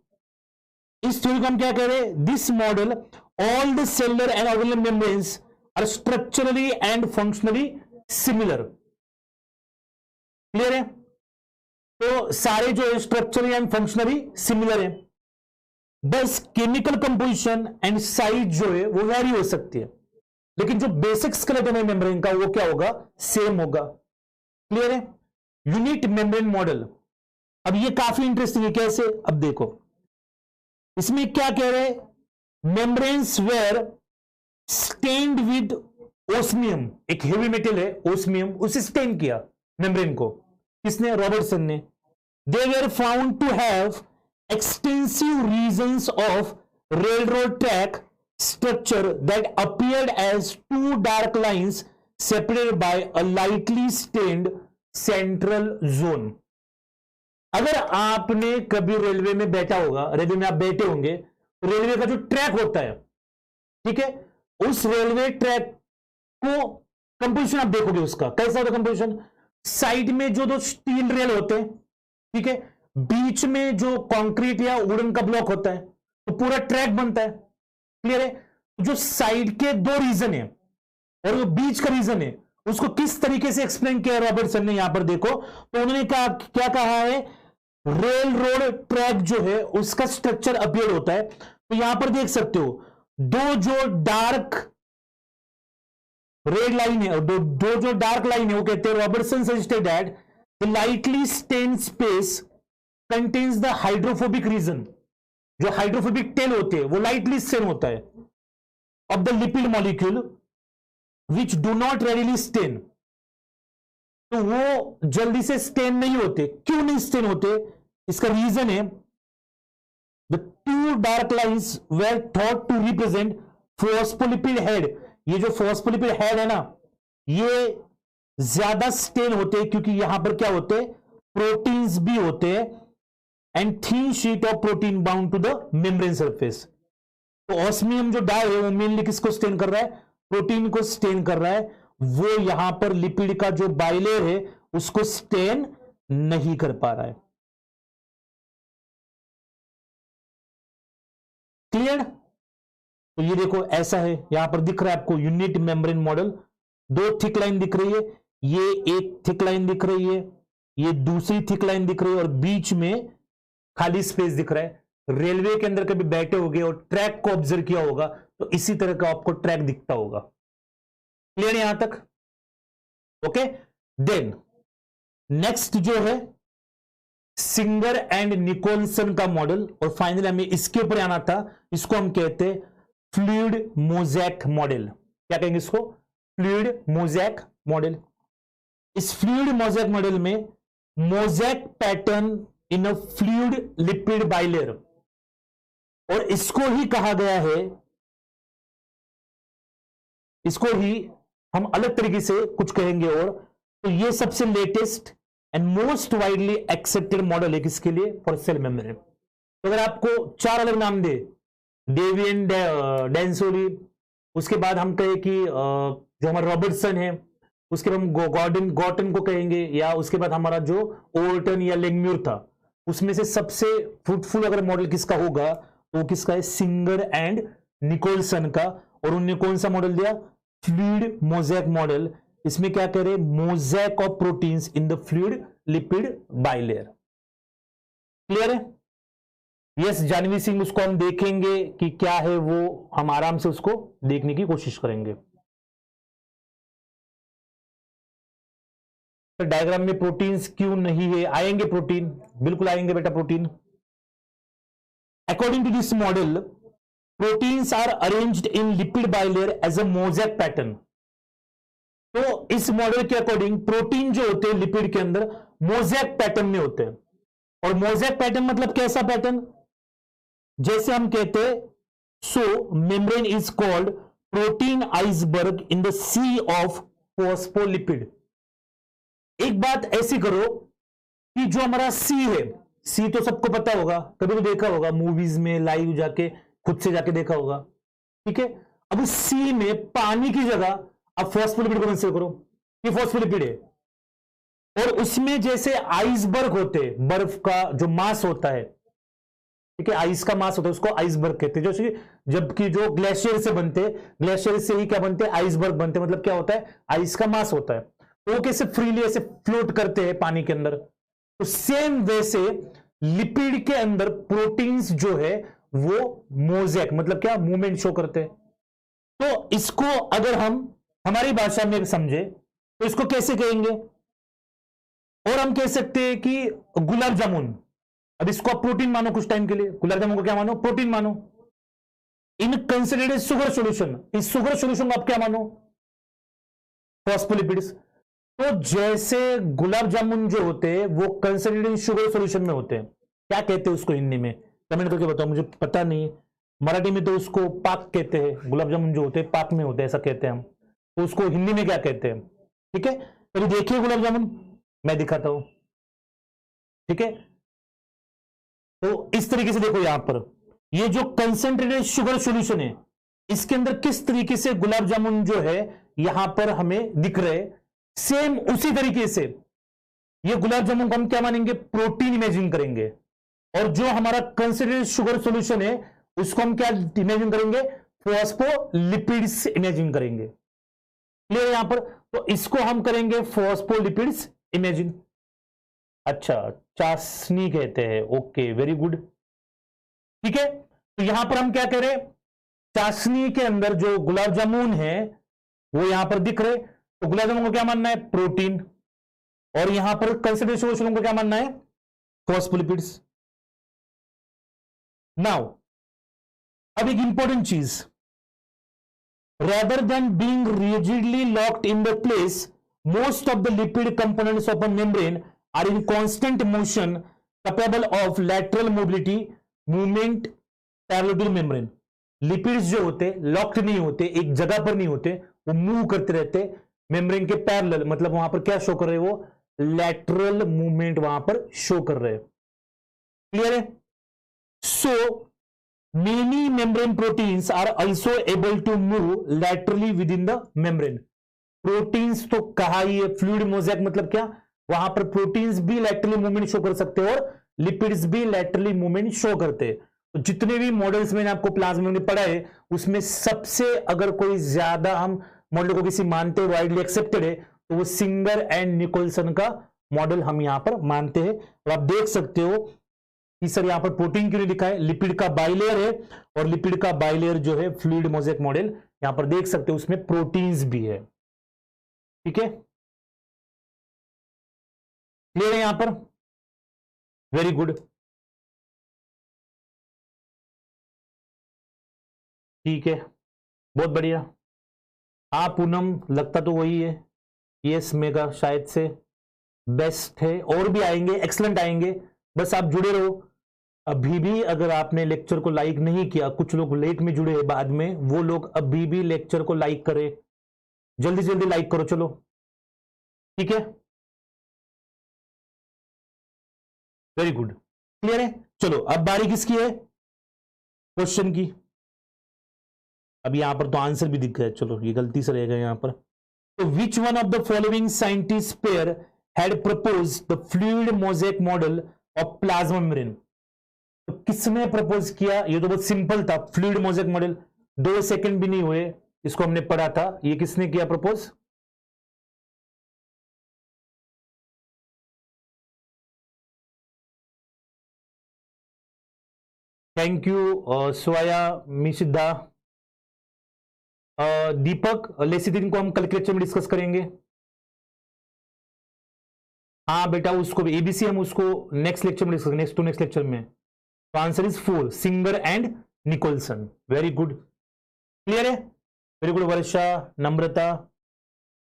A: इस थ्योरी को हम क्या कह रहे हैं, this model all the cellular and organelle membranes are structurally and functionally similar. Clear है? तो सारे जो स्ट्रक्चरली एंड फंक्शनली सिमिलर है, बस केमिकल कंपोजिशन एंड साइज जो है वो वेरी हो सकती है, लेकिन जो बेसिक स्केलेटन है मेम्ब्रेन का वो क्या होगा, सेम होगा। क्लियर है? Unit membrane model. अब ये काफी इंटरेस्टिंग है, कैसे, अब देखो इसमें क्या कह रहे हैं, membranes were stained with osmium, एक हेवी मेटल है ओस्मियम, उसे स्टेन किया मेम्ब्रेन को, किसने, रॉबर्टसन ने। They were found to have extensive regions of railroad track structure that appeared as two dark lines separated by a lightly stained central zone। अगर आपने कभी रेलवे में बैठा होगा, रेलवे में आप बैठे होंगे, तो रेलवे का जो ट्रैक होता है, ठीक है, उस रेलवे ट्रैक को कंपोजिशन आप देखोगे, उसका कैसा होता है कंपोजिशन, साइड में जो दो स्टील रेल होते हैं, ठीक है, बीच में जो कंक्रीट या वुडन का ब्लॉक होता है, तो पूरा ट्रैक बनता है। क्लियर है? जो साइड के दो रीजन है और जो बीच का रीजन है, उसको किस तरीके से एक्सप्लेन किया रॉबर्टसन ने, यहां पर देखो, तो उन्होंने कहा, क्या कहा है, रेल रोड ट्रैक जो है उसका स्ट्रक्चर अपीयर होता है। तो यहां पर देख सकते हो दो जो डार्क रेड लाइन है और दो जो डार्क लाइन है, वो कहते हैं, Robertson suggested that the lightly stained space contains the hydrophobic region. जो हाइड्रोफोबिक टेल होते हैं वो लाइटली स्टेन होता है of the lipid molecule which do not readily stain. तो वो जल्दी से स्टेन नहीं होते। क्यों नहीं स्टेन होते? इसका रीजन है the two dark lines were thought to represent phospholipid head. ये जो फॉस्फोलिपिड हेड है ना, ये ज्यादा स्टेन होते हैं क्योंकि यहां पर क्या होते हैं, प्रोटीन्स भी होते हैं and thin sheet of protein bound to the membrane surface. तो ऑस्मियम जो डाई है वो मेनली किसको स्टेन कर रहा है? प्रोटीन को स्टेन कर रहा है। वो यहां पर लिपिड का जो बाइलेयर है उसको स्टेन नहीं कर पा रहा है। क्लियर? तो ये देखो ऐसा है, यहां पर दिख रहा है आपको यूनिट मेम्ब्रेन मॉडल। दो थिक लाइन दिख रही है, ये एक थिक लाइन दिख रही है, ये दूसरी थिक लाइन दिख रही है और बीच में खाली स्पेस दिख रहा है। रेलवे के अंदर कभी बैठे होगे और ट्रैक को ऑब्जर्व किया होगा तो इसी तरह का आपको ट्रैक दिखता होगा। क्लियर यहां तक? ओके, देन नेक्स्ट जो है सिंगर एंड निकोलसन का मॉडल, और फाइनली हमें इसके ऊपर आना था। इसको हम कहते हैं फ्लूइड मोज़ेक मॉडल। क्या कहेंगे इसको? Fluid mosaic model. इस फ्लूइड मोज़ेक मॉडल में mosaic pattern in a fluid lipid bilayer, और इसको ही कहा गया है, इसको ही हम अलग तरीके से कुछ कहेंगे। और तो ये सबसे latest and most widely accepted model है किसके लिए? For sale membrane. तो अगर आपको चार अलग नाम दे, डेवियन, डेंसोली, उसके बाद हम कहें कि जो हमारा रॉबर्टसन है, उसके बाद हम गॉर्टन को कहेंगे, या उसके बाद हमारा जो ओल्टन या लेंगम्यूर था, उसमें से सबसे फ्रूटफुल अगर मॉडल किसका होगा तो वो किसका है? सिंगर एंड निकोलसन का। और उन्होंने कौन सा मॉडल दिया? Fluid mosaic model. इसमें क्या कह रहे? Mosaic of proteins in the fluid lipid bilayer. Clear है? यस, जानवी सिंह, उसको हम देखेंगे कि क्या है, वो हम आराम से उसको देखने की कोशिश करेंगे। डायग्राम में प्रोटीन्स क्यों नहीं है? आएंगे प्रोटीन, बिल्कुल आएंगे बेटा protein. According to this model, proteins are arranged in lipid bilayer as a mosaic pattern. तो इस मॉडल के अकॉर्डिंग प्रोटीन जो होते हैं लिपिड के अंदर मोज़ेक पैटर्न में होते हैं। और मोज़ेक पैटर्न मतलब कैसा पैटर्न? जैसे हम कहते हैं, so membrane is called protein iceberg in the sea of phospholipid. एक बात ऐसी करो कि जो हमारा सी है, सी तो सबको पता होगा, कभी तो देखा होगा मूवीज में, लाइव जाके खुद से जाके देखा होगा। ठीक है, अब उस सी में पानी की जगह अब फॉस्फोलिपिड को कंसीडर करो, ये फॉस्फोलिपिड है। और उसमें जैसे आइसबर्ग होते हैं, बर्फ का जो मास होता है, ठीक है, आइस का मास होता है, उसको आइसबर्ग कहते हैं। जैसे जबकि जो ग्लेशियर से बनते, ग्लेशियर से ही क्या बनते हैं? आइसबर्ग बनते हैं। मतलब क्या होता है? आइस का मास होता है। तो वो कैसे फ्रीली ऐसे फ्लोट करते हैं पानी के अंदर। तो सेम वैसे लिपिड के अंदर प्रोटीन्स जो है वो मोज़ेक मतलब क्या? मूवमेंट शो करते हैं। तो इसको अगर हम हमारी भाषा में समझे तो इसको कैसे कहेंगे? और हम कह सकते हैं कि गुलाब जामुन, अब इसको आप प्रोटीन मानो कुछ टाइम के लिए, गुलाब जामुन को क्या मानो? प्रोटीन मानो। इन कंसिडर्ड शुगर सॉल्यूशन, इस शुगर सॉल्यूशन को आप क्या मानो? फॉस्फोलिपिड्स। तो जैसे गुलाब जामुन जो होते हैं वो कंसिडर्ड इन शुगर सॉल्यूशन में होते हैं, क्या कहते हैं उसको हिंदी में? कमेंट करके बताओ, मुझे पता नहीं। मराठी में तो उसको पाक कहते हैं, गुलाब जामुन जो होते हैं पाक में होते हैं, ऐसा कहते हैं हम। तो उसको हिंदी में क्या कहते हैं? ठीक है, कभी देखिए गुलाब जामुन, मैं दिखाता हूं। ठीक है, तो इस तरीके से देखो, यहां पर ये जो कंसेंट्रेटेड शुगर सॉल्यूशन है, इसके अंदर किस तरीके से गुलाब जामुन जो है यहां पर हमें दिख रहे, सेम उसी तरीके से ये गुलाब जामुन को हम क्या मानेंगे? प्रोटीन इमेजिन करेंगे। और जो हमारा कंसेंट्रेटेड शुगर सॉल्यूशन है उसको हम क्या इमेजिन करेंगे? फॉस्फोलिपिड्स इमेजिन करेंगे। क्लियर यहां पर? तो इसको हम करेंगे फॉस्फोलिपिड्स इमेजिन। अच्छा, चाशनी कहते हैं। Okay, very good. ठीक है, तो यहां पर हम क्या कह रहे? चाशनी के अंदर जो गुलाब जामुन है वो यहां पर दिख रहे, तो गुलाब जामुन को क्या मानना है? प्रोटीन। और यहां पर कंसिडर्ड शुगर सॉल्यूशन को क्या मानना है? फॉस्फोलिपिड्स। नाउ अब एक इंपॉर्टेंट चीज, rather than being rigidly locked in the place, most of the lipid components of a membrane are in constant motion capable of lateral mobility movement parallel to the membrane. Lipids जो होते लॉक्ड नहीं होते, एक जगह पर नहीं होते, वो मूव करते रहते मेम्ब्रेन के पैरेलल, मतलब वहां पर क्या शो कर रहे हैं, वो लैटरल मूवमेंट वहां पर शो कर रहे हैं. क्लियर है? So many membrane proteins are also able to move laterally within the membrane. Proteins तो कहा ही है, फ्लूइड मोज़ेक मतलब क्या, वहां पर प्रोटीन्स भी लैटरली मूवमेंट शो कर सकते हैं और लिपिड्स भी लैटरली मूवमेंट शो करते हैं. तो जितने भी मॉडल्स मैंने आपको प्लाज्मा में पढ़ा है उसमें सबसे अगर कोई ज्यादा हम मॉडल को किसी मानते हैं, वाइडली एक्सेप्टेड है, तो वो सिंगर एंड निकोलसन का मॉडल हम यहां पर मानते हैं. और आप देख सकते हो कि सर यहां पर प्रोटीन क्यों नहीं लिखा है, लिपिड का बाइलेयर है और लिपिड का बाइलेयर जो है फ्लूइड मोज़ेक मॉडल यहां पर देख सकते हो उसमें प्रोटीन्स भी है. ठीक है, क्लियर है यहां पर? Very good. ठीक है, बहुत बढ़िया. हाँ पूनम, लगता तो वही है. यस मेगा शायद से बेस्ट है, और भी आएंगे, एक्सलेंट आएंगे, बस आप जुड़े रहो. अभी भी अगर आपने लेक्चर को लाइक नहीं किया, कुछ लोग लेट में जुड़े हैं बाद में, वो लोग अभी भी लेक्चर को लाइक करें, जल्दी जल्दी लाइक करो. चलो ठीक है, वेरी गुड. क्लियर है? चलो अब बारी किसकी है, क्वेश्चन की. अब यहां पर तो आंसर भी दिख गया, चलो ये गलती से रहेगा यहां पर. तो which one of the following scientist pair had propose the fluid mosaic model of plasma membrane. तो किसने प्रपोज किया, ये तो बहुत सिंपल था, फ्लूइड मोज़ेक मॉडल, 2 सेकंड भी नहीं हुए, इसको हमने पढ़ा था. ये किसने किया प्रपोज? थैंक यू स्वाया मिशिदा. दीपक लेसिथिन को हम कल के लेक्चर में डिस्कस करेंगे. हाँ बेटा, उसको भी एबीसी हम उसको नेक्स्ट लेक्चर में डिस्कस करेंगे, नेक्स्ट टू नेक्स्ट लेक्चर में. तो answer is 4, Singer and Nicolson. Very good. Clear है? Very good. Varsha, Namrata,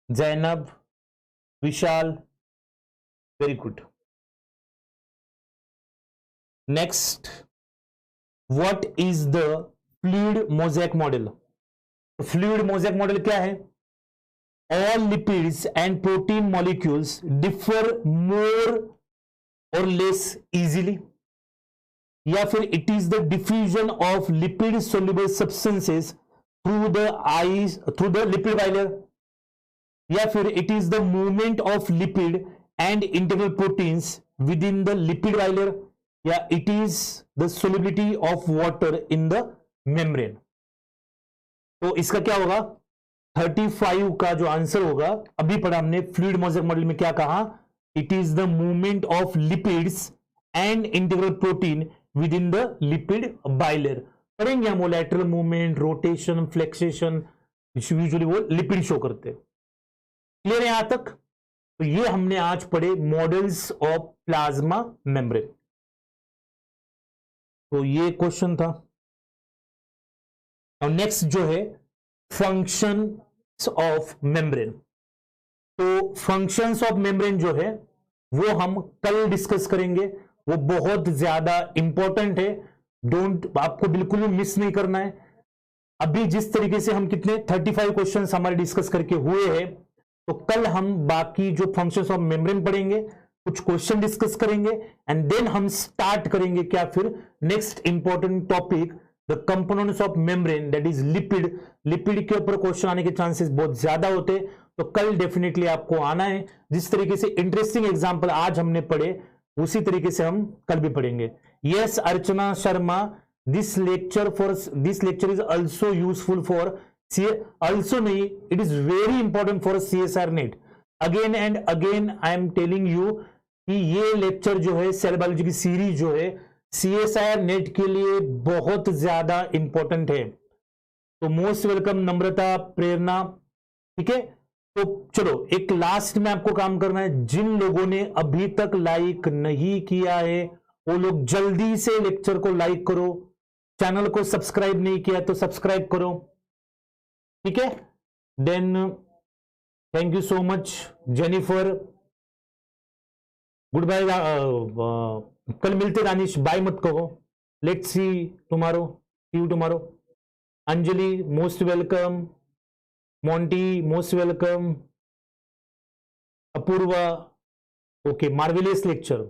A: Zainab, Vishal, very good. Next, what is the fluid mosaic model? Fluid mosaic model क्या है? All lipids and protein molecules differ more और लेस इजीली, या फिर it is the diffusion of lipid soluble substances through the lipid bilayer, या फिर it is the movement of lipid and integral proteins within the lipid bilayer, या it is the solubility of water in the membrane. तो इसका क्या होगा, 35 का जो आंसर होगा, अभी पढ़ा हमने फ्लूइड मोज़ेक मॉडल में क्या कहा, it is the movement of lipids and integral protein with in the lipid bilayer. पढ़ेंगे हम वो लैटरल मूवमेंट, रोटेशन, फ्लेक्सेशन, यूजुअली वो लिपिड शो करते. क्लियर है यहां तक? तो ये हमने आज पढ़े मॉडल्स ऑफ प्लाज्मा मेम्ब्रेन. तो ये क्वेश्चन था. और नेक्स्ट जो है फंक्शंस ऑफ मेम्ब्रेन. तो फंक्शंस ऑफ मेम्ब्रेन जो है वो हम कल डिस्कस करेंगे, वो बहुत ज्यादा इंपॉर्टेंट है. आपको बिल्कुल भी मिस नहीं करना है. अभी जिस तरीके से हम कितने 35 क्वेश्चंस हमारे डिस्कस करके हुए हैं, तो कल हम बाकी जो फंक्शंस ऑफ मेम्ब्रेन पढ़ेंगे, कुछ क्वेश्चन डिस्कस करेंगे, एंड देन हम स्टार्ट करेंगे क्या, फिर next important topic, the components of membrane, that is lipid. Lipid के ऊपर क्वेश्चन आने के चांसेस बहुत ज्यादा होते, तो कल डेफिनेटली आपको आना है. जिस तरीके से इंटरेस्टिंग एग्जांपल आज हमने पढ़े, उसी तरीके से हम कल भी पढ़ेंगे. Yes Archana Sharma, this lecture is also useful for also नहीं, it is very important for CSR net. Again and again I am telling you कि ये लेक्चर जो है, सेल बायोलॉजी की सीरीज जो है, CSR नेट के लिए बहुत ज्यादा इंपॉर्टेंट है. तो मोस्ट वेलकम नम्रता, प्रेरणा. ठीक है, तो चलो एक लास्ट में आपको काम करना है. जिन लोगों ने अभी तक लाइक नहीं किया है वो लोग जल्दी से लेक्चर को लाइक करो. चैनल को सब्सक्राइब नहीं किया तो सब्सक्राइब करो. ठीक है, then thank you so much Jennifer, goodbye. कल मिलते रानिश, बाय मत कहो, let's see tomorrow, see you tomorrow. Anjali most welcome, Monty most welcome, Apoorva okay, marvellous lecture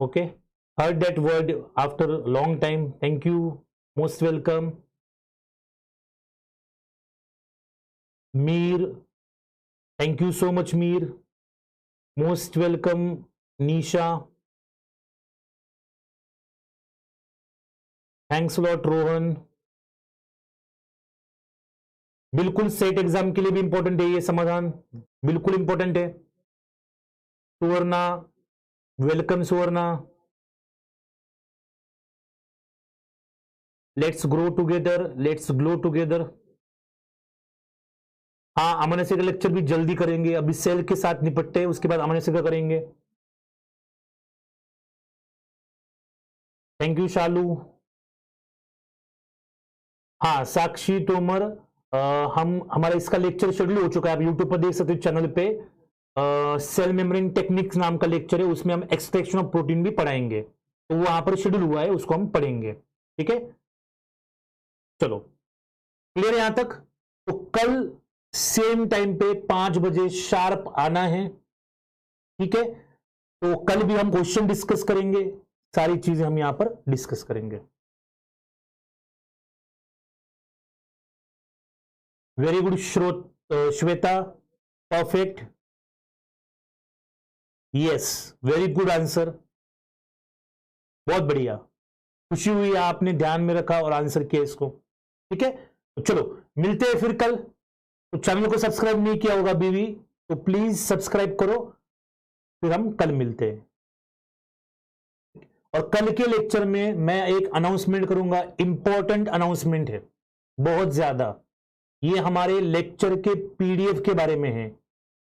A: okay, heard that word after long time, thank you, most welcome। Mir, thank you so much Mir, most welcome। Nisha, thanks lot. Rohan, बिल्कुल सेट एग्जाम के लिए भी इंपॉर्टेंट है ये समाधान, बिल्कुल इंपॉर्टेंट है। Suvarna, welcome Suvarna. Let's grow together, let's glow together. हाँ, अमन का लेक्चर भी जल्दी करेंगे, अभी सेल के साथ निपटते हैं, उसके बाद अमन का करेंगे। थैंक यू शालू। हाँ साक्षी तोमर, हमारा इसका लेक्चर शेड्यूल हो चुका है, आप यूट्यूब पर देख सकते हो चैनल पे। सेल मेम्ब्रेन टेक्निक्स नाम का लेक्चर है, उसमें हम एक्सट्रैक्शन ऑफ प्रोटीन भी पढ़ाएंगे, तो वो वहां पर शेड्यूल हुआ है, उसको हम पढ़ेंगे। ठीक है, चलो क्लियर है यहां तक। तो कल सेम टाइम पे 5 बजे शार्प आना है, ठीक है। तो कल भी हम क्वेश्चन डिस्कस करेंगे, सारी चीजें हम यहां पर डिस्कस करेंगे। Very good Shweta, perfect, yes very good answer, बहुत बढ़िया, खुशी हुई आपने ध्यान में रखा और आंसर किया इसको। ठीक है, तो चलो मिलते हैं फिर कल। तो चैनल को सब्सक्राइब नहीं किया होगा अभी भी, तो प्लीज सब्सक्राइब करो, फिर हम कल मिलते हैं। और कल के लेक्चर में मैं एक अनाउंसमेंट करूंगा, इंपॉर्टेंट अनाउंसमेंट है बहुत ज्यादा। ये हमारे लेक्चर के पीडीएफ के बारे में है,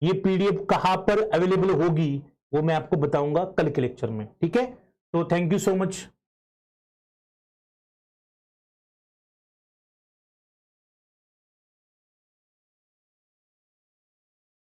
A: ये पीडीएफ कहां पर अवेलेबल होगी वो मैं आपको बताऊंगा कल के लेक्चर में। ठीक है, तो थैंक यू सो मच।